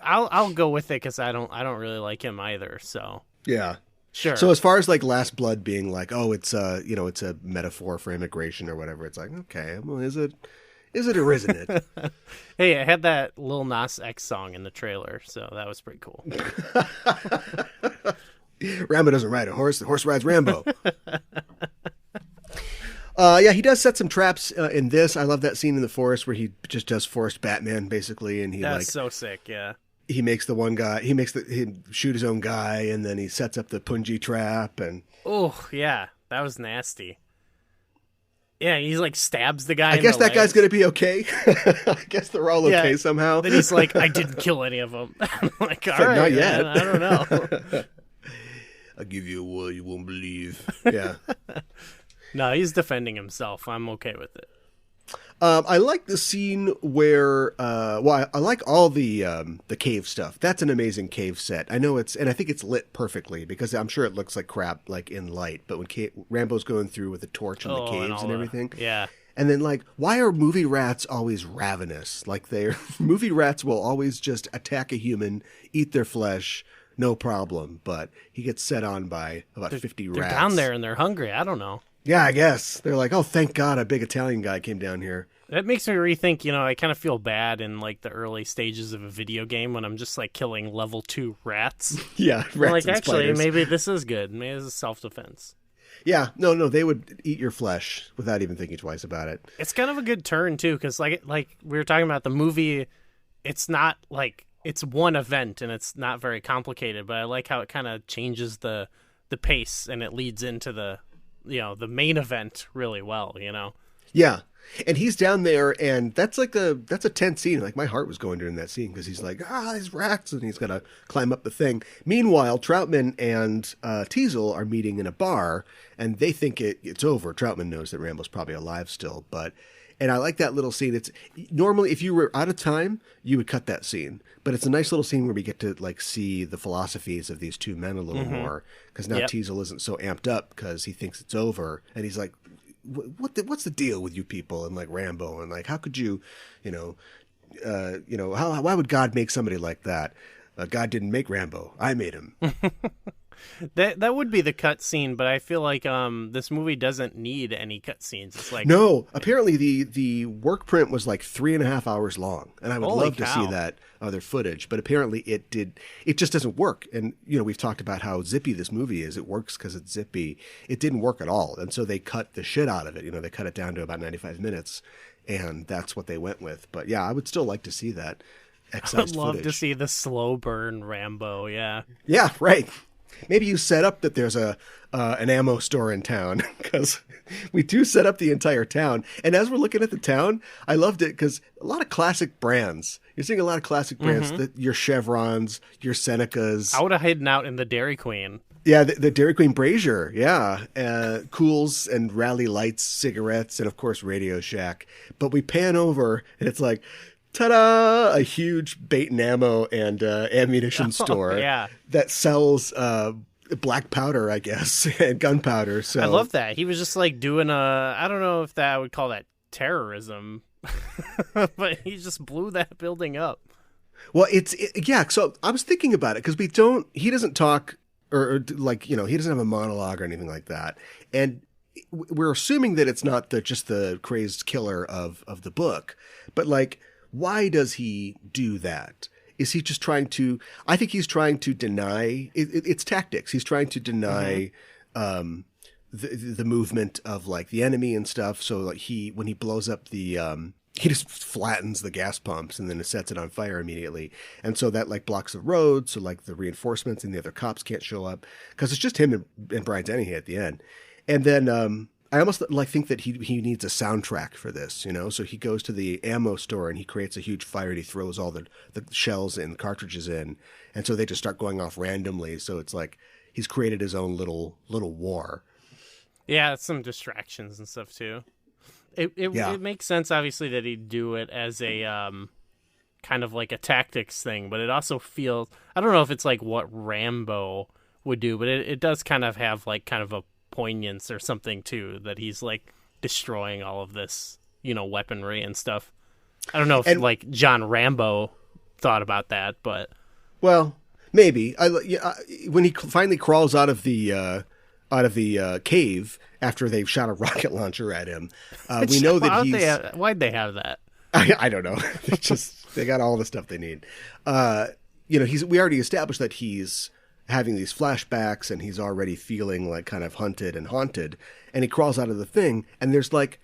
I'll go with it because I don't really like him either. So yeah, sure. So as far as like Last Blood being like, oh, it's it's a metaphor for immigration or whatever, it's like, okay, well, is it or isn't it? Hey, I had that Lil Nas X song in the trailer, so that was pretty cool. Rambo doesn't ride a horse; the horse rides Rambo. Yeah, he does set some traps in this. I love that scene in the forest where he just does forest Batman basically, and that's so sick. Yeah, he makes the one guy. He shoot his own guy, and then he sets up the punji trap. And oh yeah, that was nasty. Yeah, he's like stabs the guy. I guess that guy's gonna be okay. I guess they're all okay somehow. Then he's like, I didn't kill any of them. I'm like, all right, not yet. Man, I don't know. I'll give you a word you won't believe. Yeah. No, he's defending himself. I'm okay with it. I like the scene where, I like all the cave stuff. That's an amazing cave set. I know and I think it's lit perfectly because I'm sure it looks like crap, like in light. But when Rambo's going through with a torch in the caves and everything, yeah. And then like, why are movie rats always ravenous? Like movie rats will always just attack a human, eat their flesh, no problem. But he gets set on by about 50 rats. They're down there and they're hungry. I don't know. Yeah, I guess they're like, oh, thank God, a big Italian guy came down here. That makes me rethink, I kind of feel bad in, like, the early stages of a video game when I'm just, like, killing level 2 rats. Yeah, rats like, and actually, spiders. maybe this is good. Maybe this is self-defense. Yeah, no, they would eat your flesh without even thinking twice about it. It's kind of a good turn, too, because, like we were talking about the movie, it's not, like, it's one event, and it's not very complicated, but I like how it kind of changes the pace, and it leads into the main event really well, Yeah. And he's down there, and that's a tense scene. Like, my heart was going during that scene because he's like, these rats, and he's got to climb up the thing. Meanwhile, Troutman and Teasel are meeting in a bar, and they think it's over. Troutman knows that Rambo's probably alive still, and I like that little scene. It's normally, if you were out of time, you would cut that scene, but it's a nice little scene where we get to like see the philosophies of these two men a little more, because now Teasel isn't so amped up because he thinks it's over, and he's like, what's the deal with you people and like Rambo, and like how could you, why would God make somebody like that? God didn't make Rambo. I made him. That would be the cut scene, but I feel like this movie doesn't need any cut scenes. It's like, no, apparently the work print was like 3.5 hours long, and I would love to see that other footage, but apparently it just doesn't work. And we've talked about how zippy this movie is. It works because it's zippy. It didn't work at all, and so they cut the shit out of it. They cut it down to about 95 minutes, and that's what they went with. But yeah, I would still like to see that excised I would love footage. to see the slow burn Rambo. Yeah, right. Maybe you set up that there's an ammo store in town, because we do set up the entire town. And as we're looking at the town, I loved it because a lot of classic brands. You're seeing a lot of classic brands, your Chevrons, your Senecas. I would have hidden out in the Dairy Queen. Yeah, the Dairy Queen Brazier, yeah. Cools and Rally Lights cigarettes, and of course Radio Shack. But we pan over, and it's like, ta-da! A huge bait and ammo and ammunition store that sells black powder, I guess, and gunpowder. So I love that. He was just like doing I don't know if I would call that terrorism, but he just blew that building up. Well, so I was thinking about it because he doesn't talk or like, he doesn't have a monologue or anything like that. And we're assuming that it's not just the crazed killer of the book, but like, why does he do that? Is he just trying to? I think he's trying to deny. It's tactics. He's trying to deny the movement of like the enemy and stuff. So like when he blows up the he just flattens the gas pumps and then it sets it on fire immediately. And so that like blocks the road. So like the reinforcements and the other cops can't show up because it's just him and Brian Dennehy at the end. And then I almost like think that he needs a soundtrack for this, So he goes to the ammo store and he creates a huge fire and he throws all the shells and cartridges in, and so they just start going off randomly. So it's like he's created his own little war. Yeah, some distractions and stuff too. It makes sense, obviously, that he'd do it as a kind of like a tactics thing, but it also feels, I don't know if it's like what Rambo would do, but it does kind of have like kind of a poignance or something too, that he's like destroying all of this, weaponry and stuff. I don't know if like John Rambo thought about that, but well, maybe. When he finally crawls out of the cave after they've shot a rocket launcher at him, we know that why'd they have that? I don't know. They got all the stuff they need. We already established that he's having these flashbacks and he's already feeling like kind of hunted and haunted, and he crawls out of the thing and there's like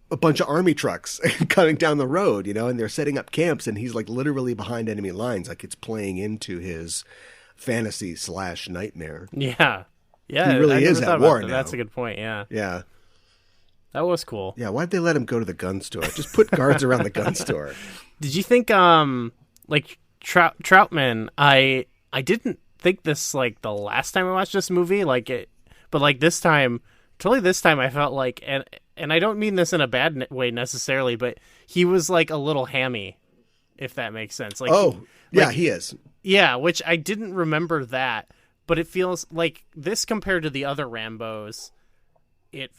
a bunch of army trucks coming down the road, and they're setting up camps and he's like literally behind enemy lines. Like it's playing into his fantasy / nightmare. Yeah. He really is at war now. That's a good point. Yeah. That was cool. Yeah. Why'd they let him go to the gun store? Just put guards around the gun store. Did you think, like Troutman, I didn't think this like the last time I watched this movie, but like this time totally this time I felt like, and I don't mean this in a bad way necessarily, but he was like a little hammy, if that makes sense. Like, he is. Yeah, which I didn't remember that, but it feels like this compared to the other Rambos, it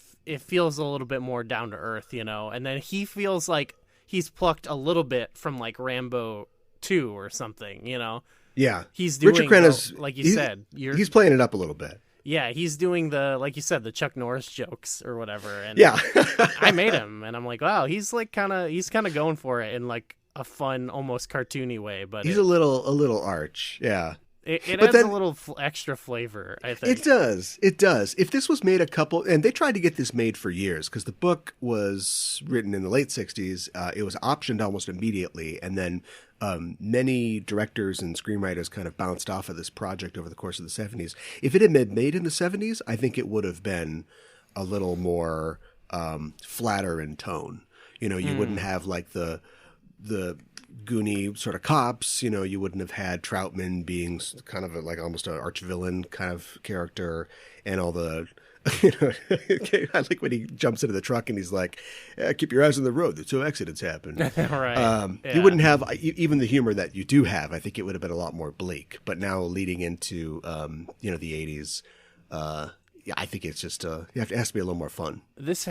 feels a little bit more down to earth, you know. And then he feels like he's plucked a little bit from like Rambo 2 or something, you know. Yeah, he's doing Richard Crenna's, like you said. He's playing it up a little bit. Yeah, he's doing the, like you said, the Chuck Norris jokes or whatever. And yeah, I made him, and I'm like, wow, he's kind of going for it in like a fun, almost cartoony way. But he's a little arch. Yeah, it adds a little extra flavor, I think. It does. If this was made and they tried to get this made for years because the book was written in the late 60s. It was optioned almost immediately. And then many directors and screenwriters kind of bounced off of this project over the course of the 70s. If it had been made in the 70s, I think it would have been a little more flatter in tone. You know, you wouldn't have like the goony sort of cops, you know, you wouldn't have had Troutman being kind of like almost an arch villain kind of character, and all the, you know, I like when he jumps into the truck and he's like, keep your eyes on the road, the 2 accidents happen. Right. You wouldn't have even the humor that you do have. I think it would have been a lot more bleak, but now leading into, you know, the 80s, I think it's just, it has to be a little more fun. This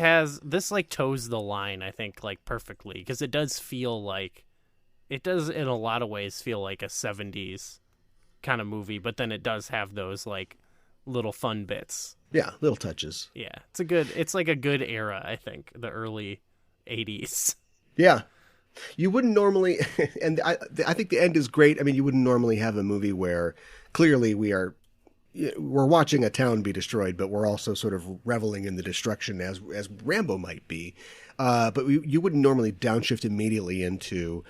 like toes the line, I think, like perfectly, because it does feel like, it does in a lot of ways feel like a 70s kind of movie, but then it does have those like little fun bits. Yeah, little touches. Yeah, it's like a good era, I think, the early 80s. Yeah. You wouldn't normally, and I think the end is great. I mean, you wouldn't normally have a movie where clearly we're watching a town be destroyed, but we're also sort of reveling in the destruction as Rambo might be. But you wouldn't normally downshift immediately into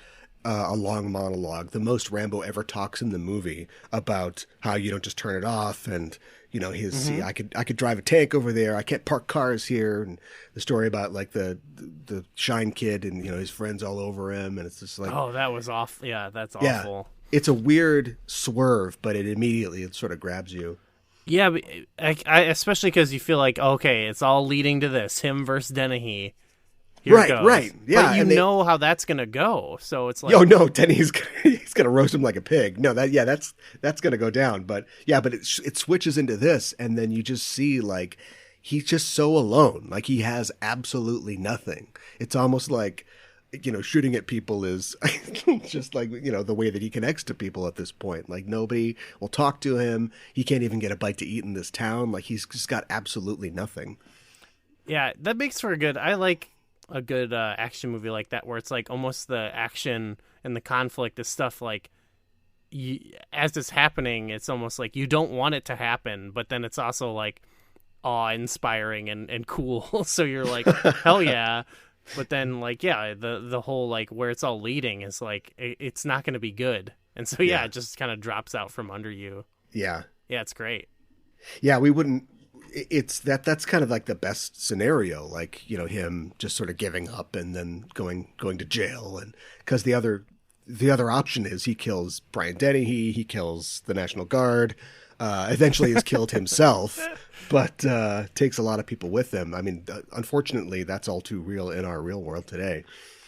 a long monologue. The most Rambo ever talks in the movie about how you don't just turn it off, and you know I could drive a tank over there. I can't park cars here, and the story about like the Shine kid and you know his friends all over him, and it's just like, oh, that was awful. Yeah, that's awful. It's a weird swerve, but it sort of grabs you. Yeah, but I especially because you feel like, okay, it's all leading to this, him versus Dennehy. Here it goes. Right, yeah. But you know how that's gonna go, so it's like, oh no, Denny's he's gonna roast him like a pig. No, that's gonna go down. But yeah, but it switches into this, and then you just see like he's just so alone, like he has absolutely nothing. It's almost like, you know, shooting at people is just like, you know, the way that he connects to people at this point. Like nobody will talk to him. He can't even get a bite to eat in this town. Like he's just got absolutely nothing. Yeah, that makes for I like a good action movie like that, where it's like almost the action and the conflict is stuff like as it's happening, it's almost like you don't want it to happen, but then it's also like awe-inspiring and cool. So you're like, hell yeah. But then like, yeah, the whole like where it's all leading is like it's not going to be good, and so it just kind of drops out from under you. Yeah, it's great. Yeah, we wouldn't. It's that's kind of like the best scenario, like, you know, him just sort of giving up and then going to jail, and because the other option is he kills Brian Dennehy, he kills the National Guard, eventually is killed himself, but takes a lot of people with him. I mean, unfortunately, that's all too real in our real world today.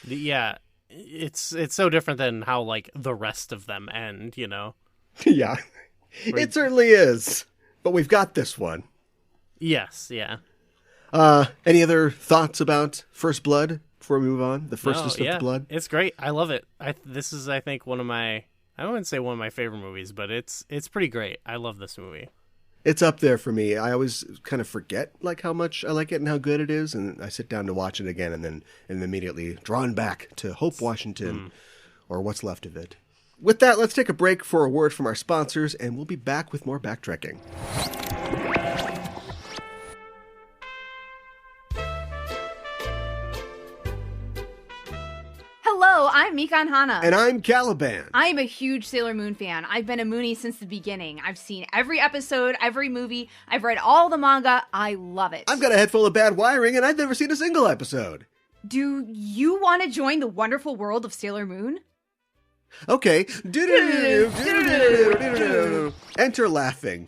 Yeah, it's so different than how like the rest of them end, you know. Yeah, it certainly is. But we've got this one. Yes, yeah. Any other thoughts about First Blood before we move on? The firstest of the blood? It's great. I love it. This is, I think, one of my, I wouldn't say one of my favorite movies, but it's pretty great. I love this movie. It's up there for me. I always kind of forget like how much I like it and how good it is, and I sit down to watch it again and then immediately drawn back to Hope Washington or what's left of it. With that, let's take a break for a word from our sponsors, and we'll be back with more backtracking. Hello, I'm Mikan Hana. And I'm Caliban. I'm a huge Sailor Moon fan. I've been a Moonie since the beginning. I've seen every episode, every movie. I've read all the manga. I love it. I've got a head full of bad wiring, and I've never seen a single episode. Do you want to join the wonderful world of Sailor Moon? Okay. Enter laughing.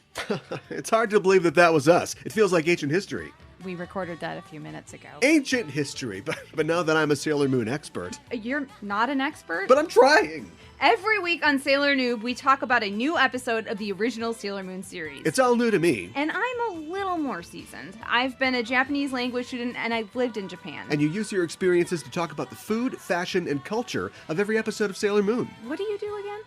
It's hard to believe that was us. It feels like ancient history. We recorded that a few minutes ago. Ancient history, but now that I'm a Sailor Moon expert. You're not an expert? But I'm trying. Every week on Sailor Noob, we talk about a new episode of the original Sailor Moon series. It's all new to me. And I'm a little more seasoned. I've been a Japanese language student and I've lived in Japan. And you use your experiences to talk about the food, fashion, and culture of every episode of Sailor Moon. What do you do again?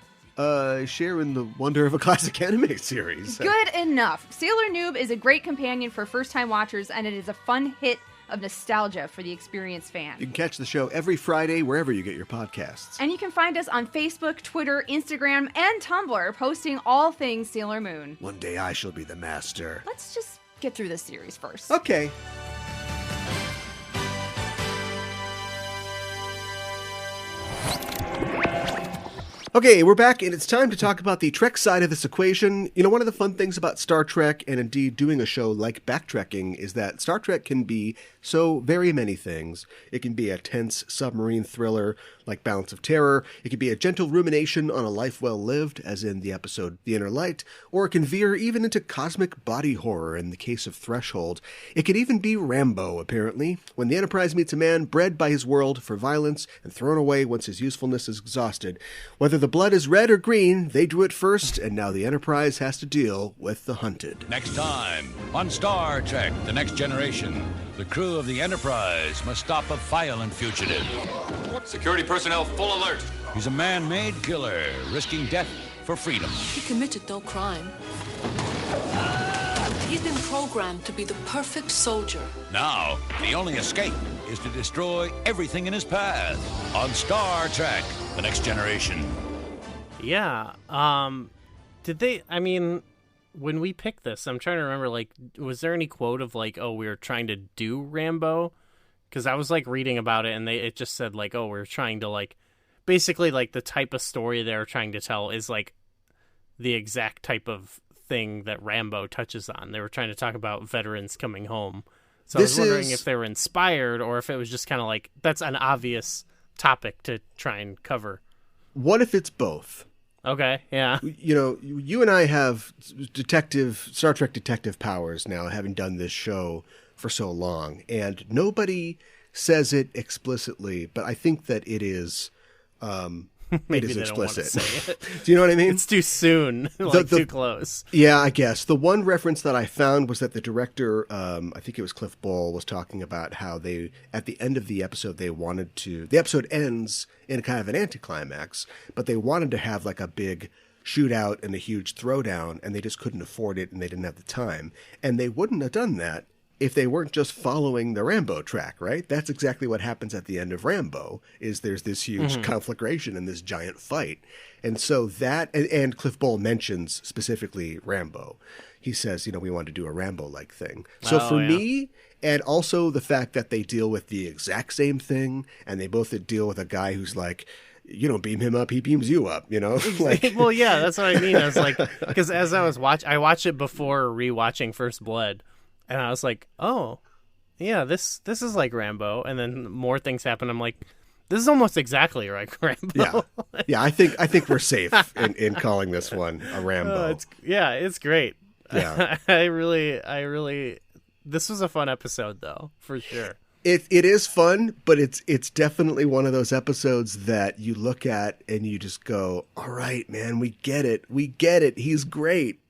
Share in the wonder of a classic anime series. Good enough. Sailor Noob is a great companion for first-time watchers, and it is a fun hit of nostalgia for the experienced fan. You can catch the show every Friday wherever you get your podcasts. And you can find us on Facebook, Twitter, Instagram, and Tumblr, posting all things Sailor Moon. One day I shall be the master. Let's just get through this series first. Okay. Okay, we're back, and it's time to talk about the Trek side of this equation. You know, one of the fun things about Star Trek, and indeed doing a show like Backtrekking, is that Star Trek can be so very many things. It can be a tense submarine thriller like Balance of Terror. It can be a gentle rumination on a life well lived, as in the episode The Inner Light, or it can veer even into cosmic body horror in the case of Threshold. It could even be Rambo, apparently, when the Enterprise meets a man bred by his world for violence and thrown away once his usefulness is exhausted. Whether the blood is red or green, they drew it first, and now the Enterprise has to deal with the hunted. Next time on Star Trek: The Next Generation, the crew of the Enterprise must stop a violent fugitive. Security personnel, full alert. He's a man-made killer, risking death for freedom. He committed no crime. He's been programmed to be the perfect soldier. Now, the only escape is to destroy everything in his path on Star Trek: The Next Generation. Yeah. Did they, I mean, when we picked this, I'm trying to remember, like, was there any quote of, like, oh, we were trying to do Rambo? Because I was, like, reading about it, and it just said, like, oh, we're trying to, like, basically, like, the type of story they're trying to tell is, like, the exact type of thing that Rambo touches on. They were trying to talk about veterans coming home. So I was wondering if they were inspired, or if it was just kind of like, that's an obvious topic to try and cover. What if it's both? Okay, yeah. You know, you and I have Star Trek detective powers now, having done this show for so long, and nobody says it explicitly, but I think that it is Maybe it is they explicit. don't want to say it. Do you know what I mean? It's too soon, too close. Yeah, I guess. The one reference that I found was that the director, I think it was Cliff Ball, was talking about how they, at the end of the episode, the episode ends in kind of an anticlimax, but they wanted to have like a big shootout and a huge throwdown, and they just couldn't afford it, and they didn't have the time. And they wouldn't have done that if they weren't just following the Rambo track, right? That's exactly what happens at the end of Rambo, is there's this huge conflagration and this giant fight. And so that, and Cliff Ball mentions specifically Rambo. He says, you know, we want to do a Rambo-like thing. So for me, and also the fact that they deal with the exact same thing, and they both deal with a guy who's like, you don't beam him up, he beams you up, you know? Like, well, yeah, that's what I mean. I was like, because as I was I watched it before rewatching First Blood, and I was like, oh, yeah, this is like Rambo. And then more things happen. I'm like, this is almost exactly like Rambo. Yeah. I think we're safe in calling this one a Rambo. It's great. Yeah. I really, this was a fun episode though, for sure. It is fun, but it's definitely one of those episodes that you look at and you just go, all right, man, we get it. He's great.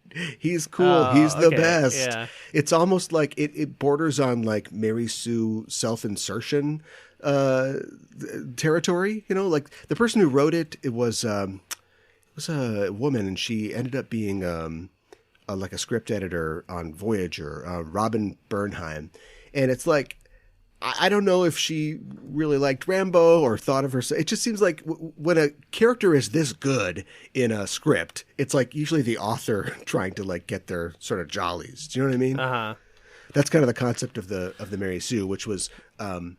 He's cool. He's the best. Yeah. It's almost like it borders on like Mary Sue self-insertion territory. You know, like the person who wrote it, it was a woman, and she ended up being like a script editor on Voyager, Robin Bernheim. And it's like, I don't know if she really liked Rambo or thought of herself. It just seems like when a character is this good in a script, it's like usually the author trying to like get their sort of jollies. Do you know what I mean? Uh-huh. That's kind of the concept of the Mary Sue, which was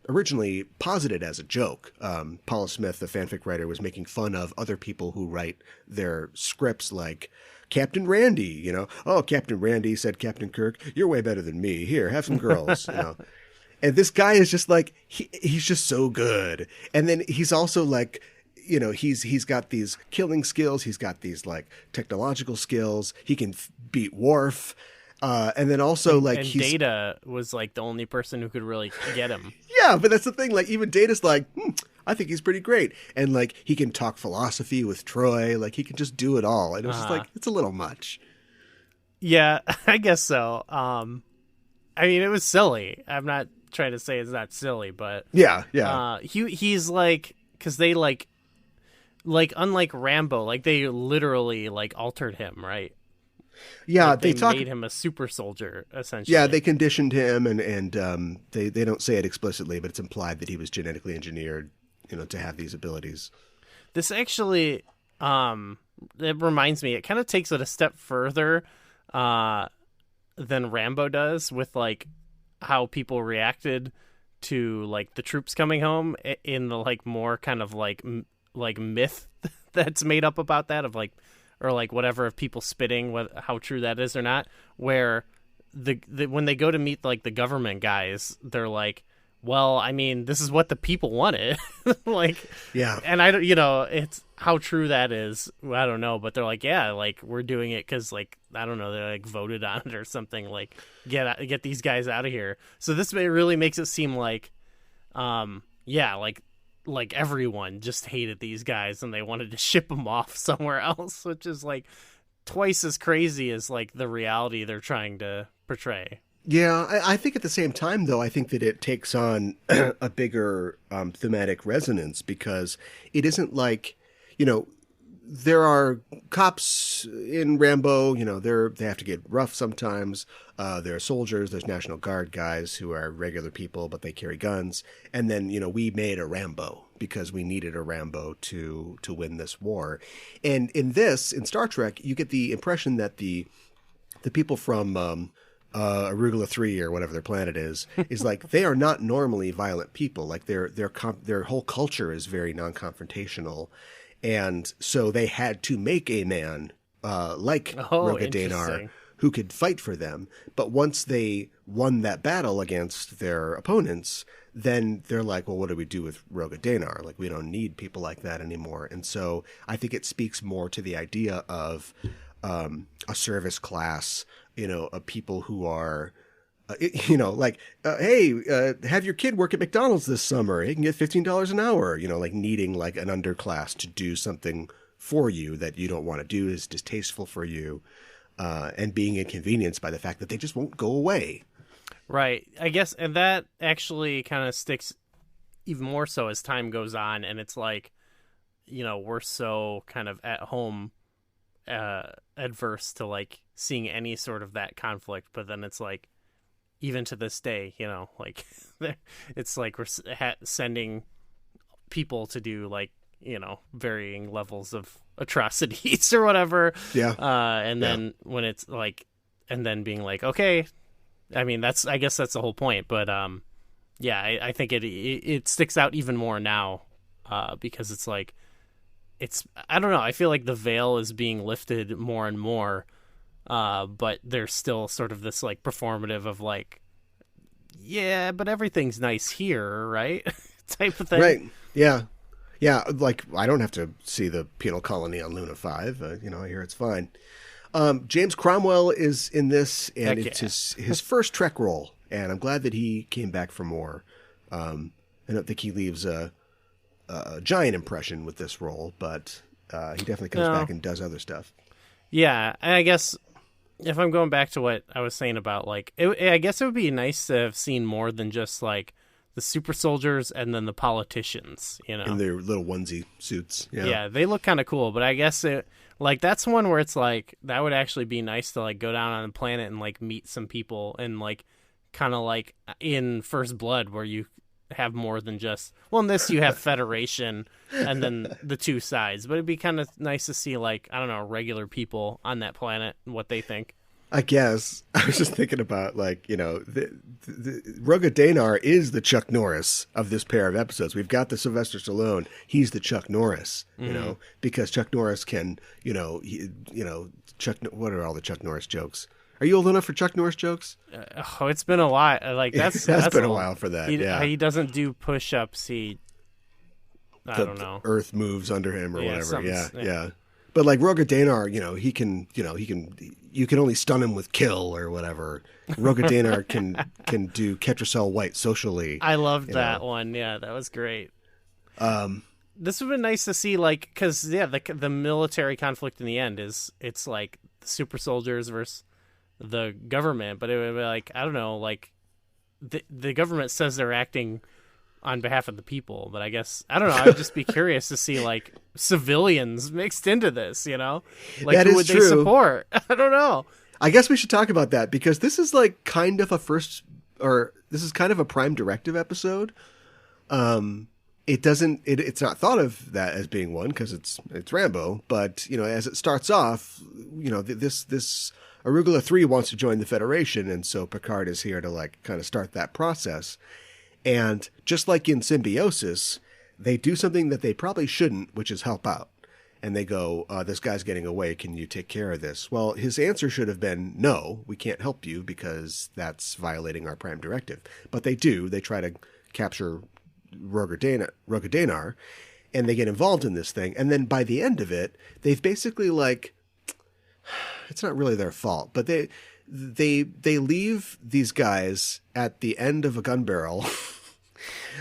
originally posited as a joke. Paula Smith, the fanfic writer, was making fun of other people who write their scripts like Captain Randy, you know. Oh, Captain Randy said, Captain Kirk, you're way better than me. Here, have some girls, you know. And this guy is just like, he's just so good. And then he's also like, you know, he's got these killing skills. He's got these like technological skills. He can beat Worf. And then also like and Data was like the only person who could really get him. Yeah, but that's the thing. Like even Data's like, I think he's pretty great, and like he can talk philosophy with Troy. Like he can just do it all. And it was just like it's a little much. Yeah, I guess so. I mean, it was silly. I'm not trying to say it's not silly, but yeah. He's like, because they like unlike Rambo, like they literally like altered him, right? Yeah, like they made him a super soldier, essentially. Yeah, they conditioned him, and they don't say it explicitly, but it's implied that he was genetically engineered, to have these abilities. This actually, it reminds me. It kind of takes it a step further than Rambo does, with like how people reacted to like the troops coming home in the like more kind of like myth that's made up about that of like. Or like whatever of people spitting, how true that is or not. Where the when they go to meet like the government guys, they're like, "Well, I mean, this is what the people wanted." Like, yeah. And I don't, it's how true that is. I don't know, but they're like, "Yeah, like we're doing it because like I don't know, they like voted on it or something. Like get these guys out of here." So this really makes it seem like, yeah, like everyone just hated these guys and they wanted to ship them off somewhere else, which is like twice as crazy as like the reality they're trying to portray. Yeah, I think at the same time, though, I think that it takes on a bigger thematic resonance because it isn't like, there are cops in Rambo, they have to get rough sometimes. There are soldiers, there's National Guard guys who are regular people, but they carry guns. And then, we made a Rambo because we needed a Rambo to win this war. And in Star Trek, you get the impression that the people from Arugula 3 or whatever their planet is like they are not normally violent people. Like their whole culture is very non-confrontational. And so they had to make a man like Roga Danar who could fight for them. But once they won that battle against their opponents, then they're like, well, what do we do with Roga Danar? Like, we don't need people like that anymore. And so I think it speaks more to the idea of a service class, of people who are... hey, have your kid work at McDonald's this summer. He can get $15 an hour, like needing like an underclass to do something for you that you don't want to do, is distasteful for you, and being inconvenienced by the fact that they just won't go away. Right. I guess, and that actually kind of sticks even more so as time goes on, and it's like, we're so kind of at home adverse to like seeing any sort of that conflict, but then it's like, even to this day, like it's like we're sending people to do like, varying levels of atrocities or whatever. Yeah. And then when it's like, and then being like, okay, I mean, I guess that's the whole point. But yeah, I think it sticks out even more now because it's like, I don't know. I feel like the veil is being lifted more and more. But there's still sort of this like performative of like, yeah, but everything's nice here, right? type of thing. Right. Yeah. Yeah. Like I don't have to see the penal colony on Luna 5. I hear it's fine. James Cromwell is in this, and it's his first Trek role, and I'm glad that he came back for more. I don't think he leaves a giant impression with this role, but he definitely comes back and does other stuff. Yeah, and I guess if I'm going back to what I was saying about, like, I guess it would be nice to have seen more than just, like, the super soldiers and then the politicians, in their little onesie suits. Yeah, they look kind of cool, but I guess that's one where it's like, that would actually be nice to, like, go down on the planet and, like, meet some people and, like, kind of like in First Blood where you have more than just, well, in this you have Federation and then the two sides, but it'd be kind of nice to see, like, I don't know, regular people on that planet and what they think. I guess I was just thinking about, like, the Roga Danar is the Chuck Norris of this pair of episodes. We've got the Sylvester Stallone. He's the Chuck Norris, because Chuck Norris can, what are all the Chuck Norris jokes? Are you old enough for Chuck Norris jokes? It's been a while. Like that's been a while for that. He doesn't do push-ups. I don't know. Earth moves under him or whatever. Yeah. But like Rogadaynar, you can only stun him with kill or whatever. Rogadaynar can do Ketracel White socially. I loved that one. Yeah, that was great. This would have been nice to see, like, because the military conflict in the end it's like the super soldiers versus the government, but it would be like, I don't know, like the government says they're acting on behalf of the people, but I guess I don't know. I'd just be curious to see like civilians mixed into this, like that who would true. They support? I don't know. I guess we should talk about that because this is like kind of this is kind of a Prime Directive episode. It's not thought of that as being one because it's Rambo, but as it starts off, this Arugula 3 wants to join the Federation, and so Picard is here to like kind of start that process. And just like in Symbiosis, they do something that they probably shouldn't, which is help out. And they go, this guy's getting away. Can you take care of this? Well, his answer should have been, no, we can't help you because that's violating our Prime Directive. But they do. They try to capture Rogadaynar, and they get involved in this thing. And then by the end of it, they've basically like, it's not really their fault, but they leave these guys at the end of a gun barrel.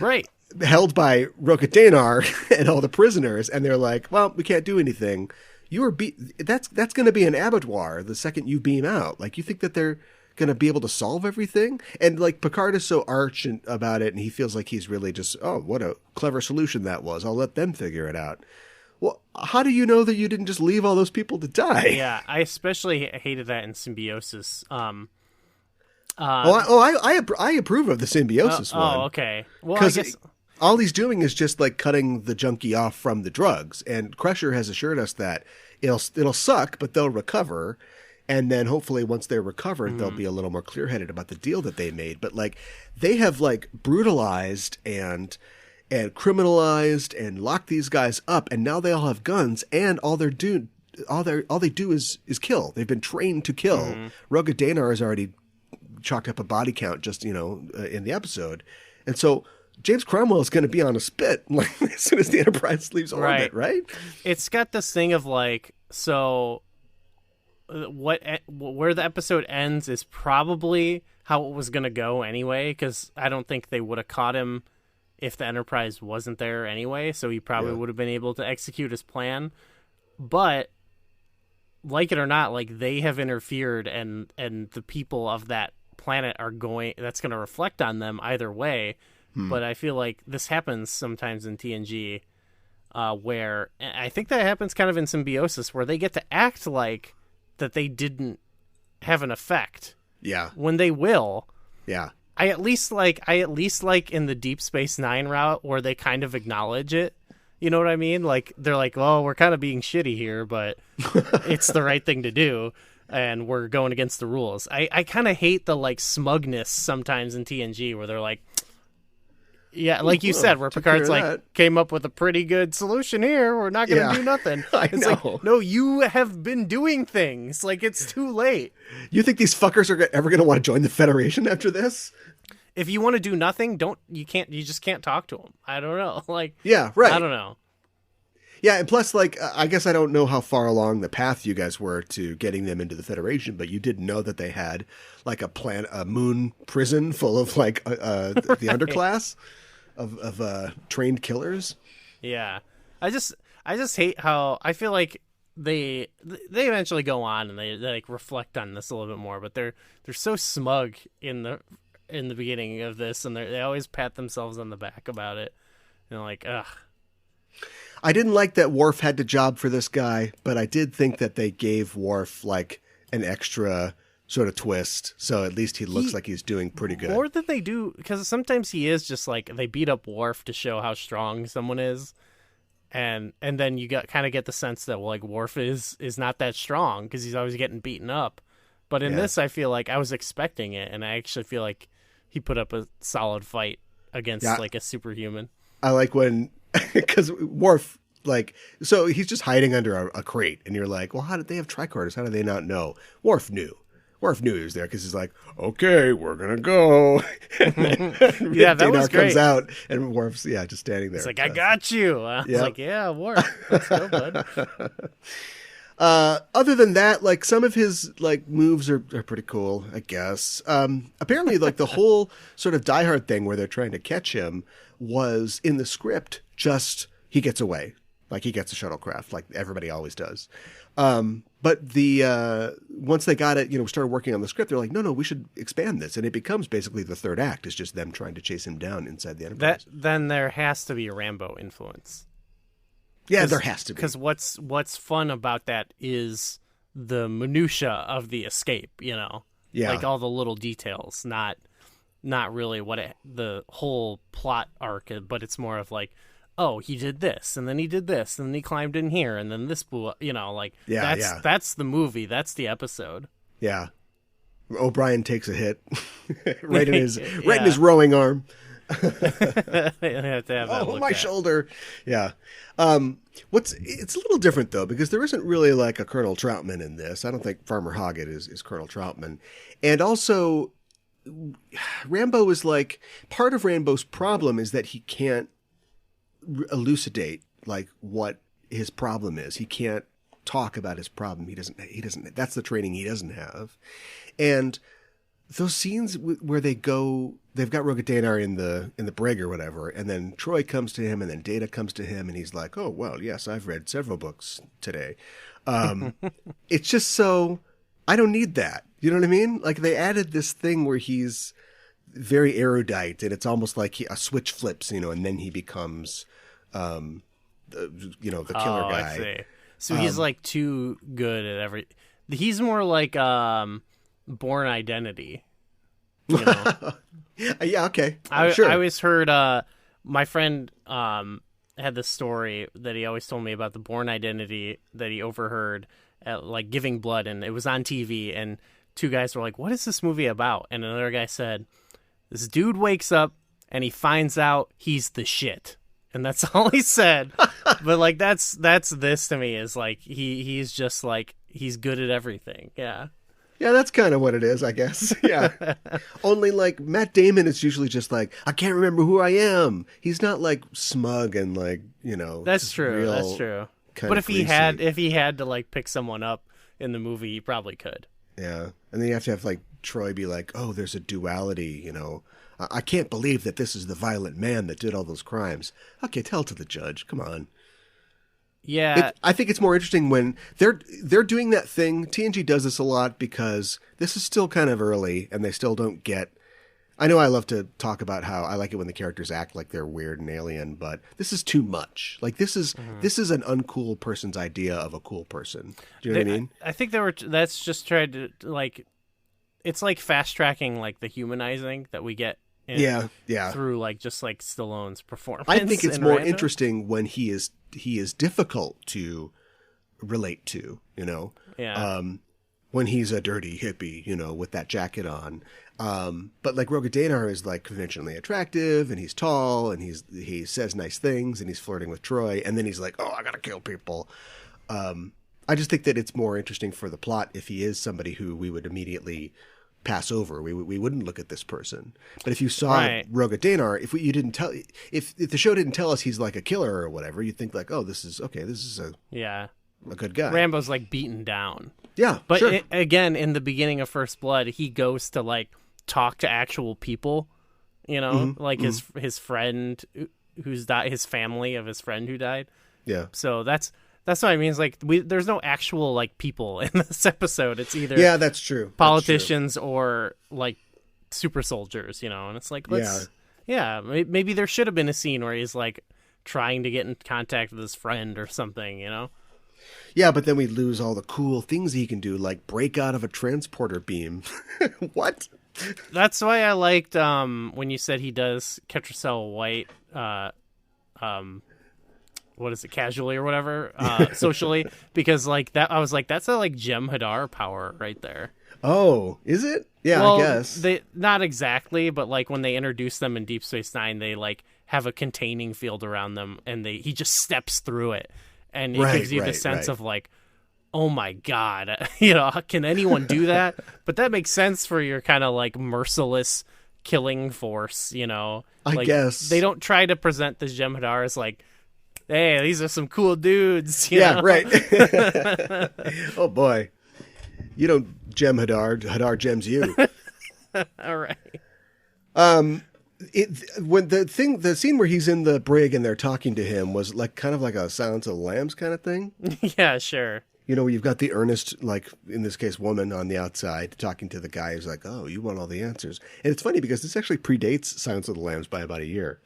Right. Held by Rogadaynar and all the prisoners, and they're like, well, we can't do anything. That's going to be an abattoir the second you beam out. Like, you think that they're going to be able to solve everything? And like Picard is so arch about it, and he feels like he's really just, oh, what a clever solution that was. I'll let them figure it out. Well, how do you know that you didn't just leave all those people to die? Yeah, I especially hated that in Symbiosis. I approve of the Symbiosis one. Oh, okay. Well, I guess all he's doing is just like cutting the junkie off from the drugs, and Crusher has assured us that it'll suck, but they'll recover, and then hopefully once they're recovered, they'll be a little more clear-headed about the deal that they made. But like they have like brutalized and criminalized and locked these guys up, and now they all have guns, and all they do is kill. They've been trained to kill. Rogadaynar has already chalked up a body count just in the episode, and so James Cromwell is going to be on a spit like as soon as the Enterprise leaves orbit, right? It's got this thing of like, so where the episode ends is probably how it was going to go anyway, because I don't think they would have caught him if the Enterprise wasn't there anyway, so he probably would have been able to execute his plan. But like it or not, like they have interfered, and the people of that planet that's going to reflect on them either way. But I feel like this happens sometimes in TNG, where I think that happens kind of in Symbiosis, where they get to act like that they didn't have an effect. Yeah. When they will. Yeah. I at least like in the Deep Space Nine route where they kind of acknowledge it. You know what I mean? Like they're like, "Oh, we're kind of being shitty here, but it's the right thing to do, and we're going against the rules." I kind of hate the like smugness sometimes in TNG where they're like, yeah, like you said, where Picard's like, came up with a pretty good solution here. We're not going to do nothing. It's know. Like, no, you have been doing things. Like, it's too late. You think these fuckers are ever going to want to join the Federation after this? If you want to do nothing, you just can't talk to them. I don't know. Like, yeah, right. I don't know. Yeah, and plus, like, I guess I don't know how far along the path you guys were to getting them into the Federation, but you did know that they had, like, a moon prison full of, like, the underclass of trained killers. Yeah. I just hate how I feel like they eventually go on and they like reflect on this a little bit more, but they're so smug in the beginning of this, and they always pat themselves on the back about it. Like, ugh. I didn't like that Worf had to job for this guy, but I did think that they gave Worf like an extra sort of twist, so at least he looks like he's doing pretty good. More than they do, because sometimes he is just like, they beat up Worf to show how strong someone is, and then you kind of get the sense that, well, like, Worf is not that strong because he's always getting beaten up. But in this, I feel like I was expecting it, and I actually feel like he put up a solid fight against like a superhuman. I like when, because Worf, like, so he's just hiding under a crate, and you're like, well, how did they have tricorders? How did they not know? Worf knew he was there because he's like, okay, we're going to go. Yeah, that was great. Comes out, and Worf's, just standing there. It's like, I got you. I was like, yeah, Worf. Let's go, bud. Other than that, like some of his like moves are pretty cool, I guess. Apparently, like the whole sort of Die Hard thing where they're trying to catch him was in the script. Just he gets away, like he gets a shuttlecraft, like everybody always does. But the once they got it, started working on the script, they're like, no, we should expand this, and it becomes basically the third act. It's just them trying to chase him down inside the Enterprise. Then there has to be a Rambo influence. Yeah, there has to be. Because what's fun about that is the minutia of the escape, Yeah. Like all the little details, not really the whole plot arc, but it's more of like, oh, he did this, and then he did this, and then he climbed in here, and then this blew up, that's the movie, that's the episode. Yeah. O'Brien takes a hit right in his rowing arm. Have to have my shoulder. Yeah. It's a little different though, because there isn't really like a Colonel Troutman in this. I don't think Farmer Hoggett is Colonel Troutman. And also Rambo is like, part of Rambo's problem is that he can't elucidate like what his problem is. He can't talk about his problem. He doesn't, that's the training he doesn't have. And those scenes where they've got Rogathanar in the brig or whatever, and then Troy comes to him, and then Data comes to him, and he's like, "Oh well, yes, I've read several books today." It's just so I don't need that. You know what I mean? Like they added this thing where he's very erudite, and it's almost like a switch flips, and then he becomes, the killer guy. I see. So he's like too good at every. He's more like Born Identity. Yeah, okay. Sure. I always heard my friend had this story that he always told me about the Born Identity that he overheard at like Giving Blood, and it was on TV, and two guys were like, "What is this movie about?" And another guy said, "This dude wakes up and he finds out he's the shit." And that's all he said. But like that's this to me is like he's just like he's good at everything. Yeah. Yeah, that's kind of what it is, I guess. Yeah. Only like Matt Damon is usually just like, I can't remember who I am. He's not like smug and like, That's true. That's true. But if he had to like pick someone up in the movie, he probably could. Yeah. And then you have to have like Troy be like, "Oh, there's a duality, I can't believe that this is the violent man that did all those crimes." Okay, tell it to the judge. Come on. Yeah. I think it's more interesting when they're doing that thing. TNG does this a lot because this is still kind of early and they still don't get. I know I love to talk about how I like it when the characters act like they're weird and alien, but this is too much. Like this is an uncool person's idea of a cool person. Do you know what I mean? I think that's just tried to like, it's like fast tracking like the humanizing that we get. Through like just like Stallone's performance. I think it's more interesting when he is difficult to relate to, Yeah. When he's a dirty hippie, with that jacket on. But like Rogathanar is like conventionally attractive, and he's tall, and he says nice things, and he's flirting with Troy, and then he's like, "Oh, I gotta kill people." I just think that it's more interesting for the plot if he is somebody who we would immediately pass over. We wouldn't look at this person. But if you saw Rogathanar, if the show didn't tell us he's like a killer or whatever, you'd think like, "Oh, this is a good guy." Rambo's like beaten down. Yeah, but sure. Again, in the beginning of First Blood, he goes to like talk to actual people, his friend who's died, his family of his friend who died. Yeah. So that's what I mean. Is like there's no actual like people in this episode. It's either that's true. Politicians or like super soldiers, and it's like maybe there should have been a scene where he's like trying to get in contact with his friend or something, Yeah, but then we lose all the cool things he can do, like break out of a transporter beam. What? That's why I liked when you said he does Ketracel White, what is it, casually or whatever, socially, because like that, I was like, that's a like Jem'Hadar power right there. Oh, is it? Yeah, well, I guess. They not exactly, but like when they introduce them in Deep Space Nine, they like have a containing field around them, and he just steps through it. And it gives you the sense of like, oh my God, can anyone do that? But that makes sense for your kind of like merciless killing force, I guess. They don't try to present the Jem'Hadar as like hey, these are some cool dudes. You Yeah, know? right. Oh boy, you don't gem Hadar gems you. All right. When the scene where he's in the brig and they're talking to him was like kind of like a Silence of the Lambs kind of thing. Yeah, sure. You know, where you've got the earnest, like in this case, woman on the outside talking to the guy who's like, "Oh, you want all the answers." And it's funny because this actually predates Silence of the Lambs by about a year.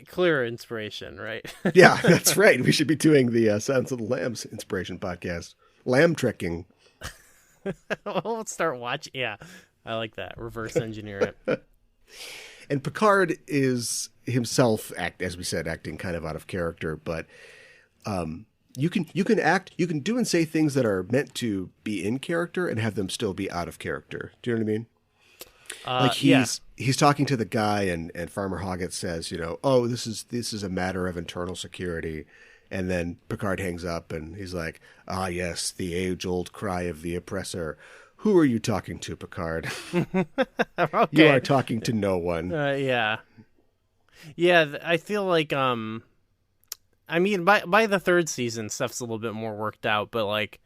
Clear inspiration, right? Yeah, that's right. We should be doing the Silence of the Lambs inspiration podcast. Lamb trekking. Well, let's start watching. Yeah, I like that. Reverse engineer it. And Picard is himself, as we said, acting kind of out of character, but you can do and say things that are meant to be in character and have them still be out of character. Do you know what I mean? Like he's talking to the guy and Farmer Hoggett says, you know, oh, this is a matter of internal security. And then Picard hangs up and he's like, ah, yes, the age-old cry of the oppressor. Who are you talking to, Picard? Okay. You are talking to no one. Yeah. I feel like I mean, by the third season, stuff's a little bit more worked out, but like,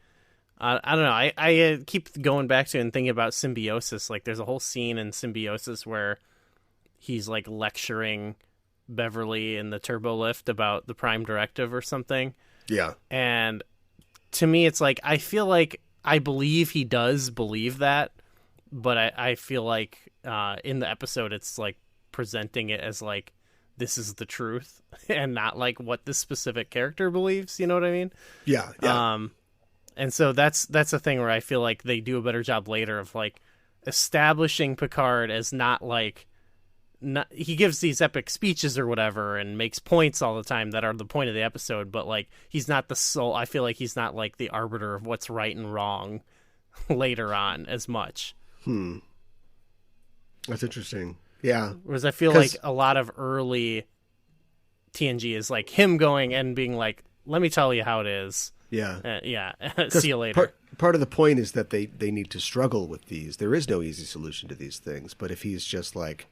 I don't know. I keep going back to and thinking about Symbiosis. Like, there's a whole scene in Symbiosis where he's like lecturing Beverly in the turbo lift about the Prime Directive or something. Yeah. And to me, it's like, I feel like I believe he does believe that, but I feel like in the episode, it's like presenting it as like, this is the truth and not like what this specific character believes. You know what I mean? Yeah. And so that's a thing where I feel like they do a better job later of like establishing Picard as not like, he gives these epic speeches or whatever and makes points all the time that are the point of the episode, but like he's not the sole. I feel like he's not like the arbiter of what's right and wrong later on as much. That's interesting. Yeah. Whereas I feel like a lot of early TNG is like him going and being like, let me tell you how it is. Yeah. See you later. Part of the point is that they need to struggle with these. There is no easy solution to these things. But if he's just like,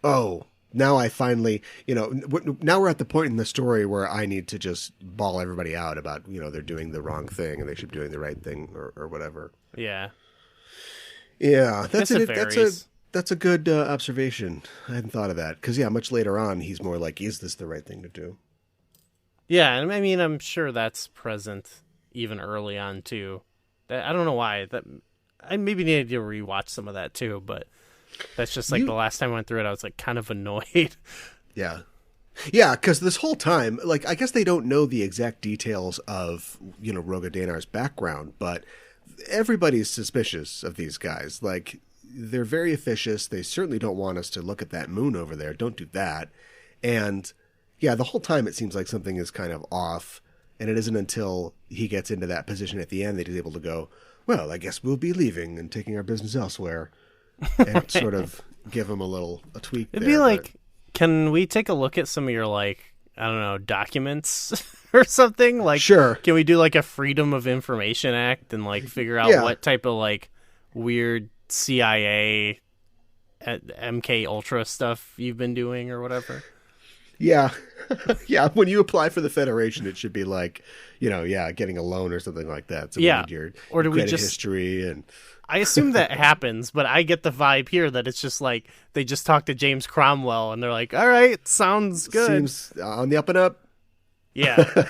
oh, now I finally, you know, now we're at the point in the story where I need to just bawl everybody out about, you know, they're doing the wrong thing and they should be doing the right thing or whatever. Yeah. Yeah. That's it. That's a good observation. I hadn't thought of that. Because, yeah, much later on, he's more like, is this the right thing to do? Yeah, and I mean, I'm sure that's present even early on, too. I don't know why. I maybe needed to rewatch some of that, too, but that's just like the last time I went through it, I was like kind of annoyed. Yeah. Yeah, because this whole time, like, I guess they don't know the exact details of, you know, Roga Danar's background, but everybody's suspicious of these guys. Like, they're very officious. They certainly don't want us to look at that moon over there. Don't do that. And yeah, the whole time it seems like something is kind of off. And it isn't until he gets into that position at the end that he's able to go, well, I guess we'll be leaving and taking our business elsewhere. And sort of give him a tweak. It'd be like, can we take a look at some of your, like, I don't know, documents or something? Like, sure. Can we do like a Freedom of Information Act and like figure out what type of like weird CIA at MK Ultra stuff you've been doing or whatever? Yeah. Yeah. When you apply for the Federation, it should be like, you know, getting a loan or something like that. So yeah. Or do we just history and I assume that happens, but I get the vibe here that it's just like they just talked to James Cromwell and they're like, all right, sounds good. Seems on the up and up. Yeah.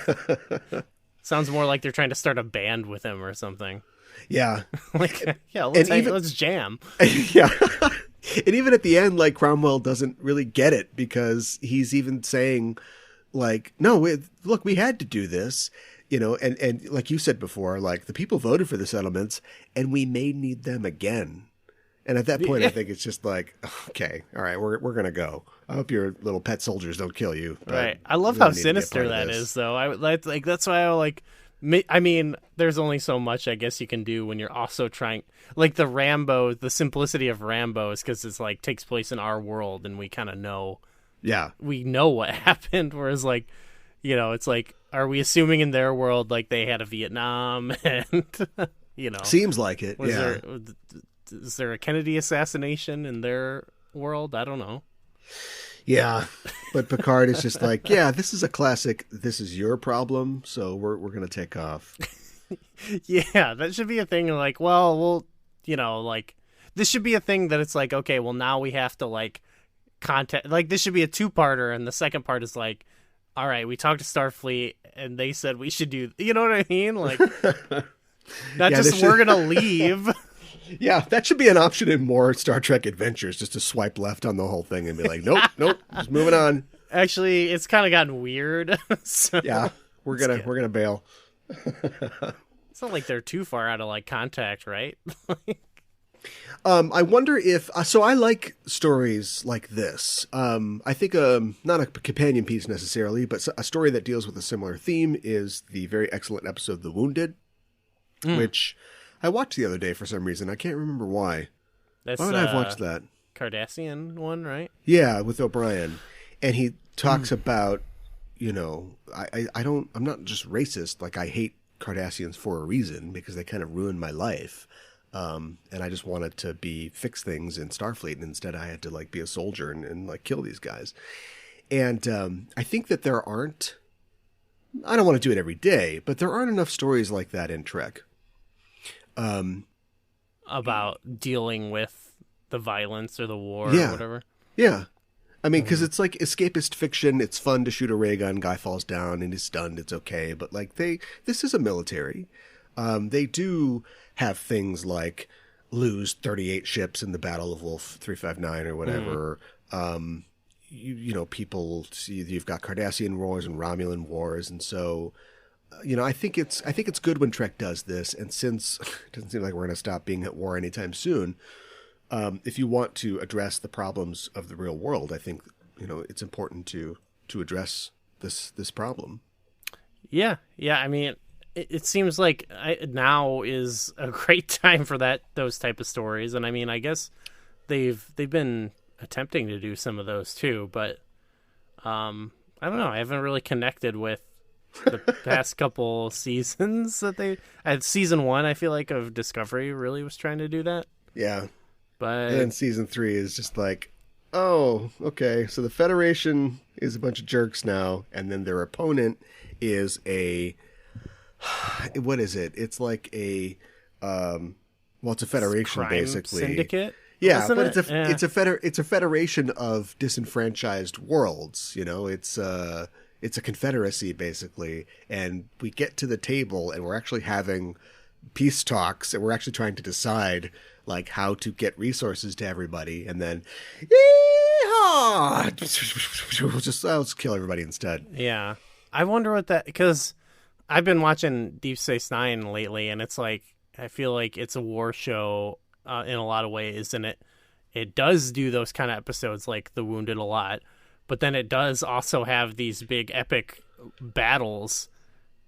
Sounds more like they're trying to start a band with him or something. Yeah. Like, yeah, let's jam. Yeah. And even at the end, like, Cromwell doesn't really get it because he's even saying, like, no, look, we had to do this, you know, and like you said before, like, the people voted for the settlements and we may need them again. And at that point, I think it's just like, okay, all right, we're going to go. I hope your little pet soldiers don't kill you. Right. I love how sinister that is, though. That's why I like. I mean, there's only so much I guess you can do when you're also trying, like the Rambo, the simplicity of Rambo is because it's like takes place in our world and we kind of know. Yeah. We know what happened. Whereas like, you know, it's like, are we assuming in their world like they had a Vietnam and, you know. Seems like it. Is there a Kennedy assassination in their world? I don't know. Yeah, but Picard is just like, yeah, this is a classic. This is your problem, so we're gonna take off. Yeah, that should be a thing. Like, well, like this should be a thing that it's like, okay, well now we have to like contact. Like this should be a two-parter, and the second part is like, all right, we talked to Starfleet, and they said we should do. You know what I mean? Like, not just we're gonna leave. Yeah, that should be an option in more Star Trek Adventures, just to swipe left on the whole thing and be like, nope, just moving on. Actually, it's kind of gotten weird. So yeah, we're gonna bail. It's not like they're too far out of like contact, right? I wonder if so. I like stories like this. I think not a companion piece necessarily, but a story that deals with a similar theme is the very excellent episode "The Wounded," which I watched the other day for some reason. I can't remember why. Why would I have watched that? Cardassian one, right? Yeah, with O'Brien, and he talks about, I'm not just racist. Like I hate Cardassians for a reason because they kind of ruined my life. And I just wanted to fix things in Starfleet, and instead I had to like be a soldier and like kill these guys. And I think that there aren't. I don't want to do it every day, but there aren't enough stories like that in Trek. About dealing with the violence or the war or whatever. Yeah. I mean, because it's like escapist fiction. It's fun to shoot a ray gun, guy falls down and he's stunned. It's okay. But like this is a military. They do have things like lose 38 ships in the Battle of Wolf 359 or whatever. People see you've got Cardassian wars and Romulan wars. And so, I think it's good when Trek does this. And since it doesn't seem like we're going to stop being at war anytime soon, if you want to address the problems of the real world, I think, it's important to address this problem. Yeah. I mean, it seems like now is a great time for those type of stories. And I mean, I guess they've been attempting to do some of those too, but I don't know. I haven't really connected with the past couple seasons that they at season 1. I feel like of Discovery really was trying to do that. Yeah. But and then season 3 is just like, oh, okay. So the Federation is a bunch of jerks now. And then their opponent is what is it? It's like it's a federation basically. Syndicate? Yeah, but it's a federation of disenfranchised worlds. It's a confederacy basically, and we get to the table and we're actually having peace talks and we're actually trying to decide like how to get resources to everybody, and then let's kill everybody instead. Yeah, I wonder what because I've been watching Deep Space Nine lately, and it's like I feel like it's a war show in a lot of ways, and it does do those kind of episodes like The Wounded a lot, but then it does also have these big epic battles,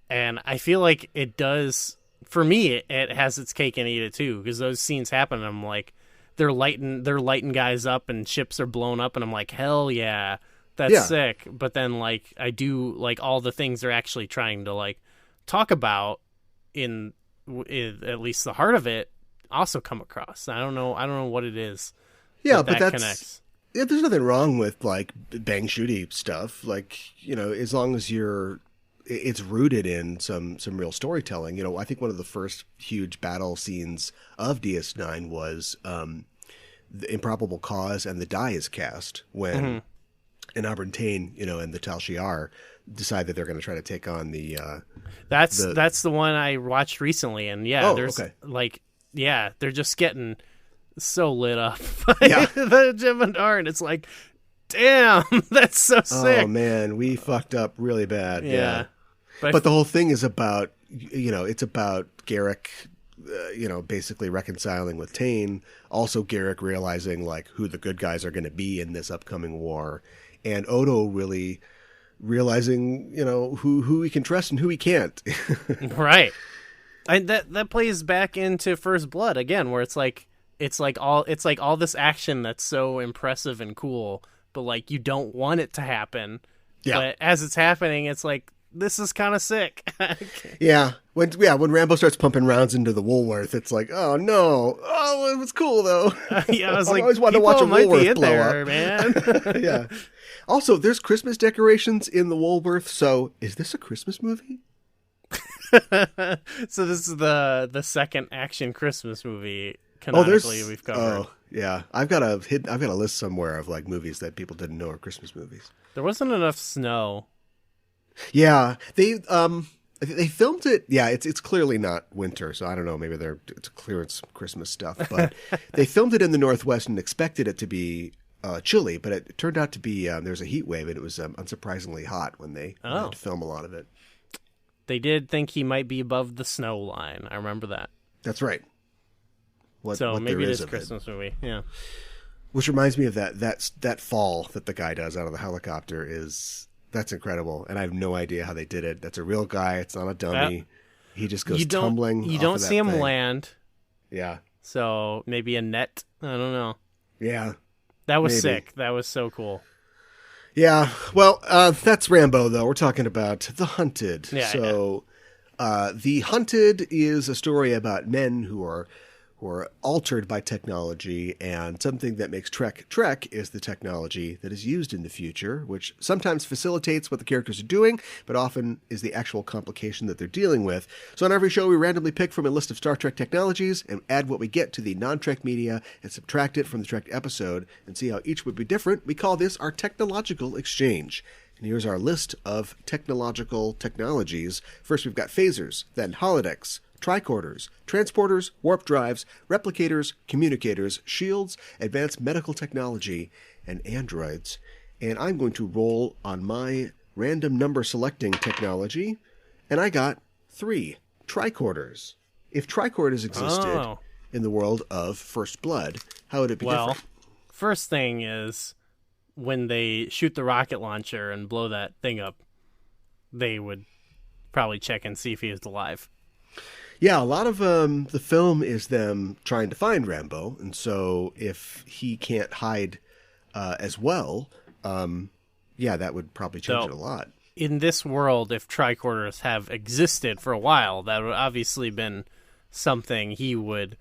and I feel like it does. For me, it has its cake and eat it too, because those scenes happen, and I'm like, they're lighting guys up, and ships are blown up, and I'm like, hell yeah, that's sick. But then like I do like all the things they're actually trying to like talk about in at least the heart of it also come across. I don't know what it is. Yeah, but that connects. Yeah, there's nothing wrong with like bang shooty stuff. Like, as long as it's rooted in some real storytelling. I think one of the first huge battle scenes of DS9 was the Improbable Cause and the Die is cast when in Aberntane, and the Tal Shiar decide that they're going to try to take on the that's the one I watched recently, and there's like they're just getting so lit up by the Jem'Hadar, and it's like, damn, that's so sick. Oh man, we fucked up really bad. Yeah. But the whole thing is about, it's about Garrick, basically reconciling with Tane. Also Garrick realizing like who the good guys are going to be in this upcoming war, and Odo really realizing, who he can trust and who he can't. Right. And that plays back into First Blood again, where it's like all this action that's so impressive and cool, but like you don't want it to happen. Yeah. But as it's happening, it's like, this is kind of sick. Yeah. When Rambo starts pumping rounds into the Woolworth, it's like, oh no, oh it was cool though. Yeah, I was I like, always wanted to watch a might be Woolworth in blow there, up, man. Yeah. Also, there's Christmas decorations in the Woolworth. So, is this a Christmas movie? So this is the second action Christmas movie canonically we've covered. Oh, yeah. I've got a list somewhere of like movies that people didn't know are Christmas movies. There wasn't enough snow. Yeah, they filmed it. Yeah, it's clearly not winter, so I don't know. Maybe it's clearance Christmas stuff, but they filmed it in the Northwest and expected it to be chilly, but it turned out to be there was a heat wave and it was unsurprisingly hot when they had to film a lot of it. They did think he might be above the snow line. I remember that. That's right. So maybe it is a Christmas movie. Yeah. Which reminds me of that fall that the guy does out of the helicopter that's incredible, and I have no idea how they did it. That's a real guy. It's not a dummy. He just goes tumbling. You don't see him land. Yeah. So maybe a net. I don't know. Yeah. That was sick. That was so cool. Yeah. Well, that's Rambo, though. We're talking about The Hunted. Yeah, so The Hunted is a story about men who are altered by technology, and something that makes Trek is the technology that is used in the future, which sometimes facilitates what the characters are doing, but often is the actual complication that they're dealing with. So on every show, we randomly pick from a list of Star Trek technologies and add what we get to the non-Trek media and subtract it from the Trek episode and see how each would be different. We call this our technological exchange. And here's our list of technological technologies. First, we've got phasers, then holodecks, tricorders, transporters, warp drives, replicators, communicators, shields, advanced medical technology, and androids. And I'm going to roll on my random number selecting technology, and I got 3 tricorders. If tricorders existed in the world of First Blood, how would it be different? First thing is when they shoot the rocket launcher and blow that thing up, they would probably check and see if he is alive. Yeah, a lot of the film is them trying to find Rambo, and so if he can't hide as well, that would probably change it a lot. In this world, if tricorders have existed for a while, that would obviously been something he would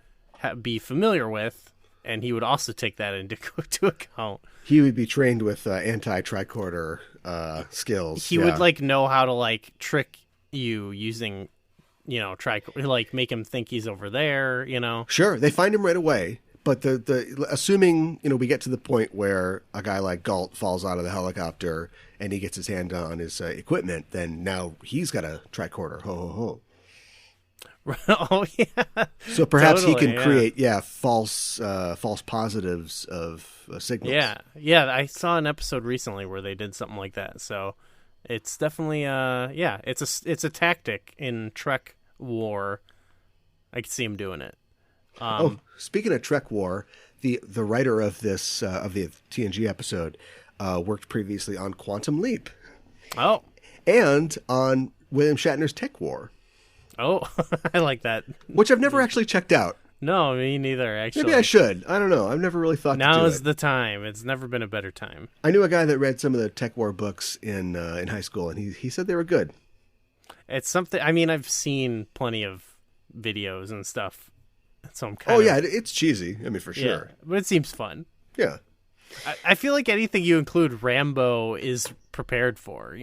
be familiar with, and he would also take that into account. He would be trained with anti-tricorder skills. He would know how to trick you using, make him think he's over there, Sure, they find him right away, but the assuming, we get to the point where a guy like Galt falls out of the helicopter and he gets his hand on his equipment, then now he's got a tricorder. Ho, ho, ho. Oh, yeah. So perhaps he can create, false positives of signals. Yeah. I saw an episode recently where they did something like that. So it's definitely, it's a tactic in Trek War. I could see him doing it. Speaking of Trek War, the writer of this of the TNG episode worked previously on Quantum Leap. Oh, and on William Shatner's Tech War. Oh, I like that. Which I've never actually checked out. No, me neither, actually. Maybe I should. I don't know. I've never really thought now to do is the time. It's never been a better time. I knew a guy that read some of the Tech War books in high school, and he said they were good. It's something... I mean, I've seen plenty of videos and stuff, so I'm kind of... it's cheesy. I mean, for sure. Yeah, but it seems fun. Yeah. I feel like anything you include Rambo is prepared for,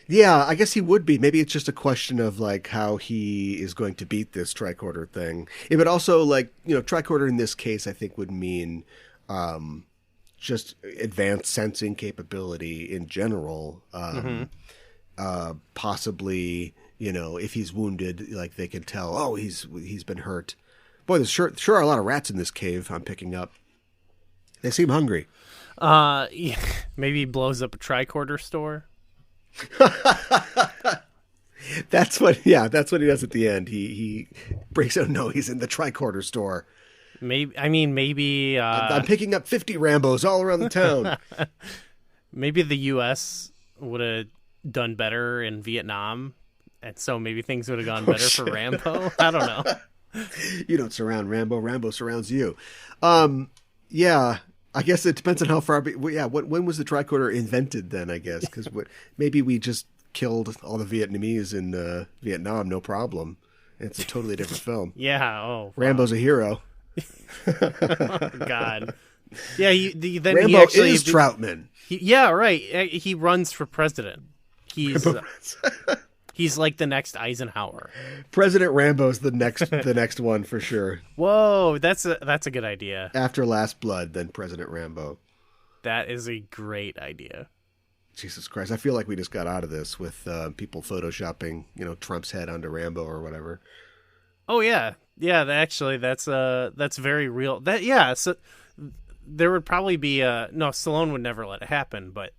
Yeah, I guess he would be. Maybe it's just a question of how he is going to beat this tricorder thing. Yeah, but also tricorder in this case, I think would mean just advanced sensing capability in general. Possibly, if he's wounded, they can tell, oh, he's been hurt. Boy, there's sure are a lot of rats in this cave I'm picking up. They seem hungry. Yeah, maybe he blows up a tricorder store. That's what he does at the end. He breaks out. No, he's in the tricorder store. Maybe I'm picking up 50 Rambos all around the town. Maybe the U.S. would have done better in Vietnam, and so maybe things would have gone better for Rambo. I don't know. You don't surround Rambo. Rambo surrounds you. Yeah. I guess it depends on how far. When was the tricorder invented? Then I guess because maybe we just killed all the Vietnamese in Vietnam, no problem. It's a totally different film. Yeah. Oh, wow. Rambo's a hero. Oh, God. Yeah. Then Rambo he actually is Troutman. Yeah. Right. He runs for president. He's like the next Eisenhower. President Rambo's the next one for sure. Whoa, that's a good idea. After Last Blood, then President Rambo. That is a great idea. Jesus Christ, I feel like we just got out of this with people photoshopping, Trump's head onto Rambo or whatever. Oh yeah, actually, that's very real. So there would probably be no, Stallone would never let it happen, but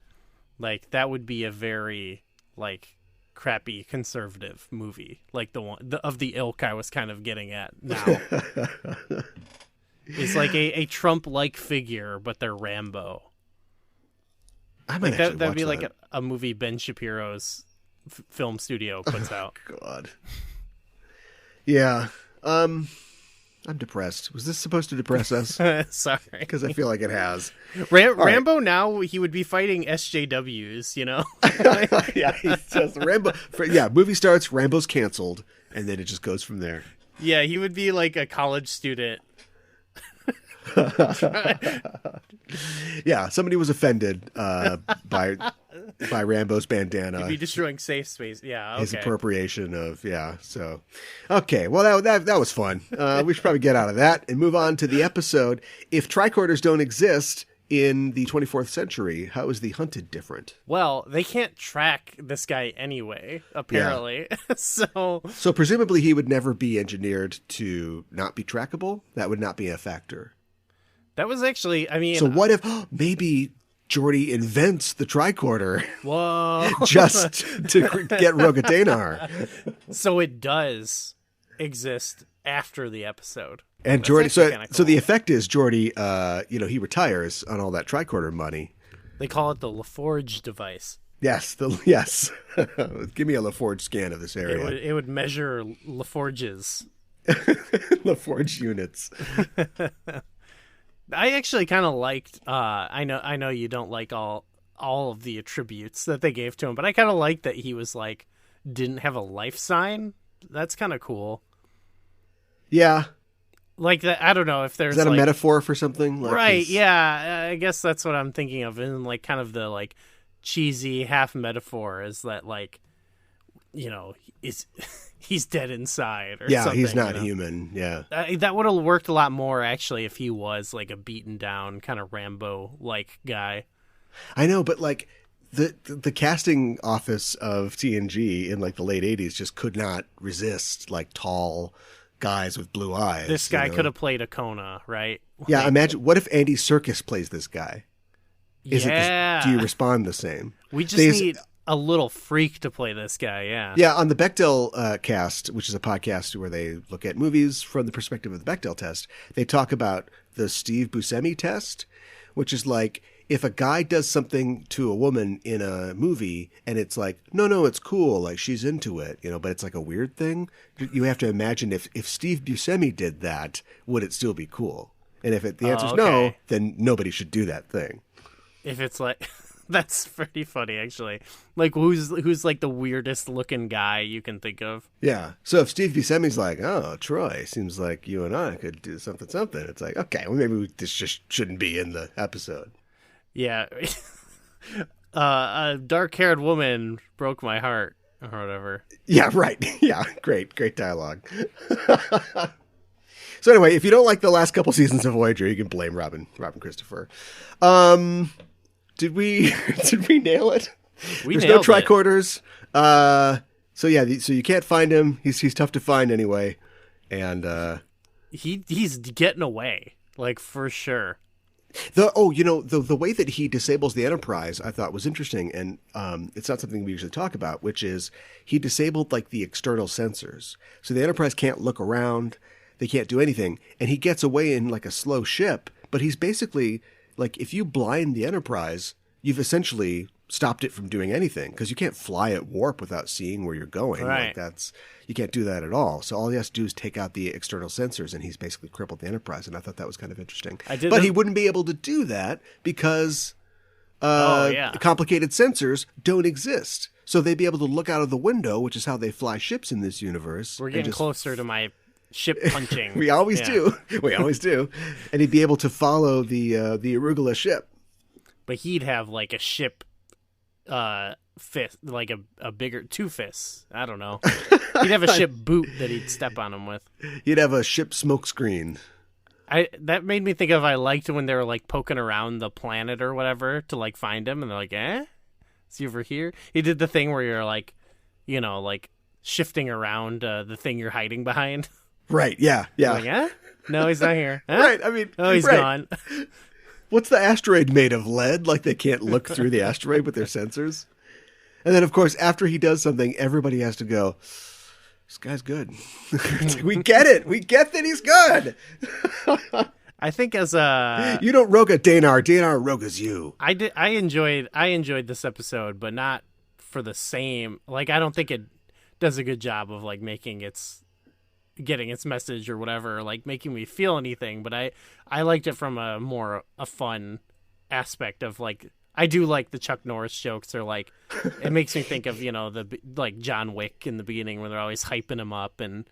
like that would be a very like crappy conservative movie, like of the ilk I was kind of getting at now. It's like a Trump-like figure, but they're Rambo. I might like that'd be like a movie Ben Shapiro's film studio puts out. God. Yeah. I'm depressed. Was this supposed to depress us? Sorry. Because I feel like it has. Rambo now, he would be fighting SJWs, Yeah, he's just Rambo. Movie starts, Rambo's canceled, and then it just goes from there. Yeah, he would be like a college student. Yeah, somebody was offended by Rambo's bandana. He'd be destroying safe space. Yeah, okay. His appropriation of so okay. Well, that was fun. We should probably get out of that and move on to the episode. If tricorders don't exist in the 24th century, how is the hunted different? Well, they can't track this guy anyway, apparently. Yeah. So presumably he would never be engineered to not be trackable. That would not be a factor. That was actually, So what if maybe Geordi invents the tricorder? Whoa. Just to get Rogathanar. So it does exist after the episode. And Geordi, so the effect is Geordi, he retires on all that tricorder money. They call it the LaForge device. Yes, Give me a LaForge scan of this area. It would measure LaForges. LaForge units. I actually kind of liked. I know you don't like all of the attributes that they gave to him, but I kind of liked that he was like didn't have a life sign. That's kind of cool. Yeah. Like that. I don't know if there's is that a metaphor for something, right? Yeah, I guess that's what I'm thinking of, and like kind of the like cheesy half metaphor is that like he's dead inside or something. He's not human. Yeah, that would have worked a lot more actually if he was like a beaten down kind of Rambo like guy. I know, but like the casting office of TNG in like the late 80s just could not resist like tall guys with blue eyes. This guy could have played Akona, right? Yeah, imagine what if Andy Serkis plays this guy? Do you respond the same? We just need a little freak to play this guy, yeah. Yeah, on the Bechdel cast, which is a podcast where they look at movies from the perspective of the Bechdel test, they talk about the Steve Buscemi test, which is like if a guy does something to a woman in a movie and it's like, no, it's cool, like she's into it, but it's like a weird thing, you have to imagine if Steve Buscemi did that, would it still be cool? And if the answer is no, then nobody should do that thing. If it's like... That's pretty funny, actually. Like, who's like the weirdest looking guy you can think of? Yeah. So if Steve Buscemi's like, oh, Troy, seems like you and I could do something. It's like, okay, well, maybe this just shouldn't be in the episode. Yeah. A dark-haired woman broke my heart, or whatever. Yeah, right. Yeah, great dialogue. So anyway, if you don't like the last couple seasons of Voyager, you can blame Robin Christopher. Did we nail it? There's no tricorders. So you can't find him. He's tough to find anyway, and he's getting away, like for sure. The way that he disables the Enterprise, I thought was interesting, and it's not something we usually talk about, which is he disabled like the external sensors, so the Enterprise can't look around, they can't do anything, and he gets away in like a slow ship, but he's basically. Like, if you blind the Enterprise, you've essentially stopped it from doing anything because you can't fly at warp without seeing where you're going. Right. Like you can't do that at all. So all he has to do is take out the external sensors, and he's basically crippled the Enterprise. And I thought that was kind of interesting. But he wouldn't be able to do that because complicated sensors don't exist. So they'd be able to look out of the window, which is how they fly ships in this universe. We're getting closer to my ship punching. We always do. We always do. And he'd be able to follow the arugula ship. But he'd have like a ship fist, like a bigger 2 fists. I don't know. He'd have a ship boot that he'd step on him with. He'd have a ship smokescreen. That made me think of, I liked when they were like poking around the planet or whatever to like find him, and they're like, is he over here? He did the thing where you're like, you know, like shifting around the thing you're hiding behind. Right, yeah. Like, no, he's not here. Right, I mean, oh, he's gone. What's the asteroid made of? Lead? Like they can't look through the asteroid with their sensors? And then, of course, after he does something, everybody has to go, this guy's good. We get it. We get that he's good. I think as you don't roga Danar. Danar rogas you. I enjoyed this episode, but not for the same. Like, I don't think it does a good job of like getting its message or whatever, like making me feel anything. But I liked it from a fun aspect of like, I do like the Chuck Norris jokes, or like it makes me think of, you know, the like John Wick in the beginning where they're always hyping him up. And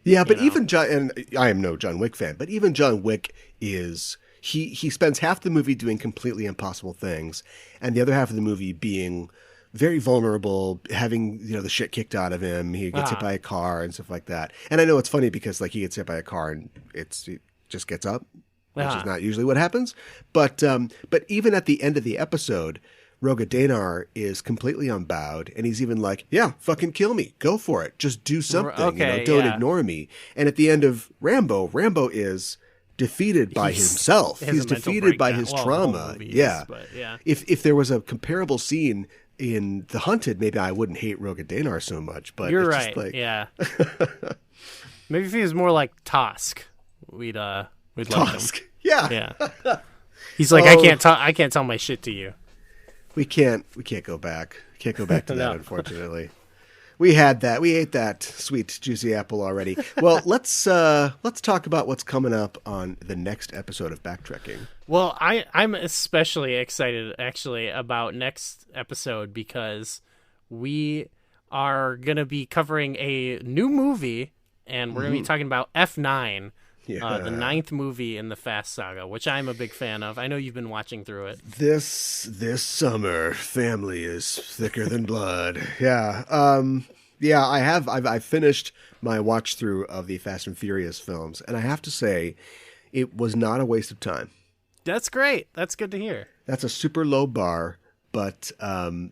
yeah, but even John, and I am no John Wick fan, but even John Wick is he spends half the movie doing completely impossible things, and the other half of the movie being very vulnerable, having, you know, the shit kicked out of him. He gets hit by a car and stuff like that. And I know it's funny because like he gets hit by a car and he just gets up, which is not usually what happens. But even at the end of the episode, Roga Danar is completely unbowed, and he's even like, yeah, fucking kill me. Go for it. Just do something. Okay, don't ignore me. And at the end of Rambo is defeated by himself. He's defeated by his trauma. But If there was a comparable scene in The Hunted, maybe I wouldn't hate Roga Danar so much. But you're it's right. Just like... Yeah. Maybe if he was more like Tosk, we'd like him. Tosk. Yeah. He's like, I can't tell my shit to you. We can't go back. Can't go back to that, unfortunately. We had that. We ate that sweet, juicy apple already. Well, let's talk about what's coming up on the next episode of Backtracking. Well, I'm especially excited, actually, about next episode because we are going to be covering a new movie, and we're going to be talking about F9, the 9th movie in the Fast Saga, which I'm a big fan of. I know you've been watching through it. This summer, family is thicker than blood. Yeah. Yeah, I have. I've finished my watch through of the Fast and Furious films, and I have to say, it was not a waste of time. That's great. That's good to hear. That's a super low bar, but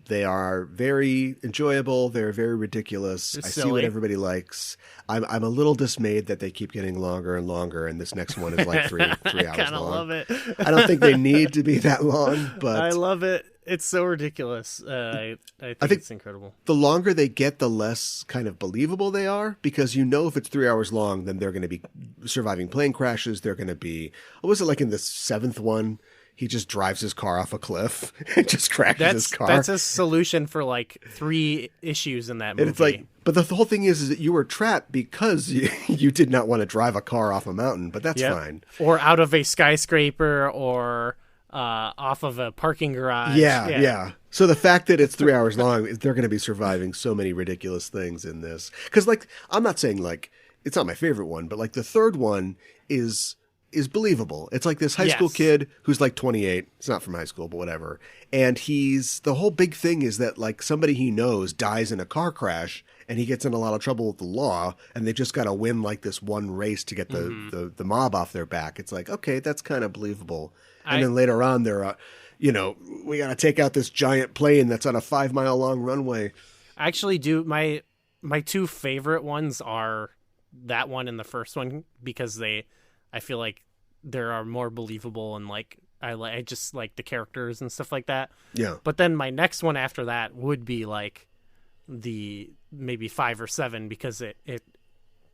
they are very enjoyable. They're very ridiculous. I see what everybody likes. I'm a little dismayed that they keep getting longer and longer, and this next one is like 3 hours long. I kind of love it. I don't think they need to be that long, but I love it. It's so ridiculous. I think it's incredible. The longer they get, the less kind of believable they are, because you know if it's 3 hours long, then they're going to be surviving plane crashes. They're going to be, what was it like in the 7th one? He just drives his car off a cliff and just crashes his car. That's a solution for like 3 issues in that movie. And it's like, but the whole thing is that you were trapped because you did not want to drive a car off a mountain, but that's fine. Or out of a skyscraper, or off of a parking garage. Yeah. So the fact that it's 3 hours long, they're going to be surviving so many ridiculous things in this. Because like, I'm not saying like, it's not my favorite one, but like the third one is believable. It's like this high school kid who's like 28. It's not from high school, but whatever. And the whole big thing is that like somebody he knows dies in a car crash, and he gets in a lot of trouble with the law, and they just got to win like this one race to get the mob off their back. It's like, okay, that's kind of believable. And then later on, they're, we got to take out this giant plane that's on a 5-mile long runway. I actually do. My 2 favorite ones are that one and the first one, because I feel like they are more believable, and like I just like the characters and stuff like that. Yeah. But then my next one after that would be like the maybe 5 or 7, because it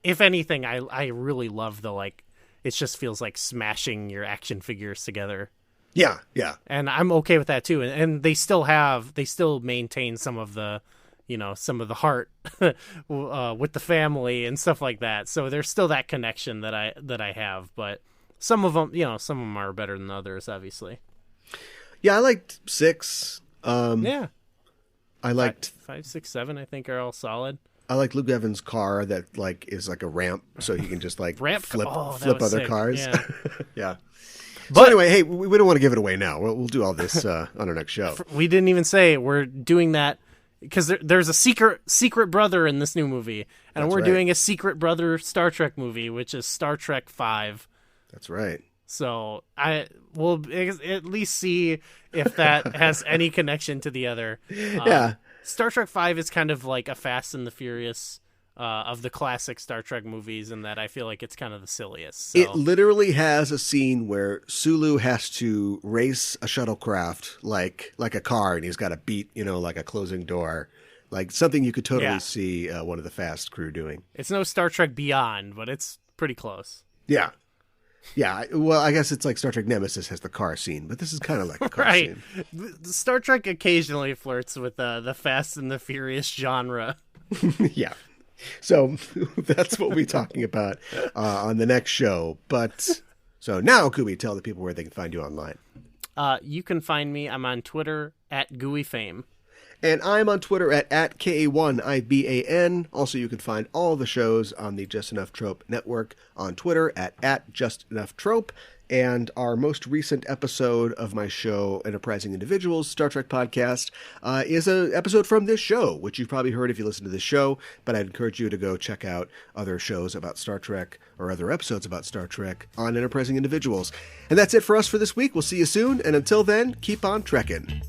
if anything, I really love the like, it just feels like smashing your action figures together. Yeah. And I'm okay with that too. And they still maintain some of the, some of the heart with the family and stuff like that. So there's still that connection that I have, but some of them are better than others, obviously. Yeah, I liked 6. Yeah. I liked 5, 6, 7. I think are all solid. I like Luke Evans' car that like is like a ramp, so he can just like flip other sick. cars. Yeah. Yeah. But so anyway, hey, we don't want to give it away now. We'll do all this on our next show. We didn't even say we're doing that because there's a secret brother in this new movie, and That's we're right. doing a secret brother Star Trek movie, which is Star Trek 5. That's right. So I will at least see if that has any connection to the other. Yeah. Star Trek 5 is kind of like a Fast and the Furious of the classic Star Trek movies, in that I feel like it's kind of the silliest. So. It literally has a scene where Sulu has to race a shuttlecraft like a car, and he's got to beat, like a closing door, like something you could totally see one of the Fast crew doing. It's no Star Trek Beyond, but it's pretty close. Yeah. Yeah, well, I guess it's like Star Trek Nemesis has the car scene, but this is kind of like a car right. scene. Star Trek occasionally flirts with the Fast and the Furious genre. Yeah. So that's what we're talking about on the next show. But so now, Gooey, tell the people where they can find you online. You can find me. I'm on Twitter at GooeyFame. And I'm on Twitter at @KA1IBAN. Also, you can find all the shows on the Just Enough Trope Network on Twitter at Just Enough Trope. And our most recent episode of my show, Enterprising Individuals, Star Trek podcast, is an episode from this show, which you've probably heard if you listen to this show. But I'd encourage you to go check out other shows about Star Trek or other episodes about Star Trek on Enterprising Individuals. And that's it for us for this week. We'll see you soon. And until then, keep on trekking.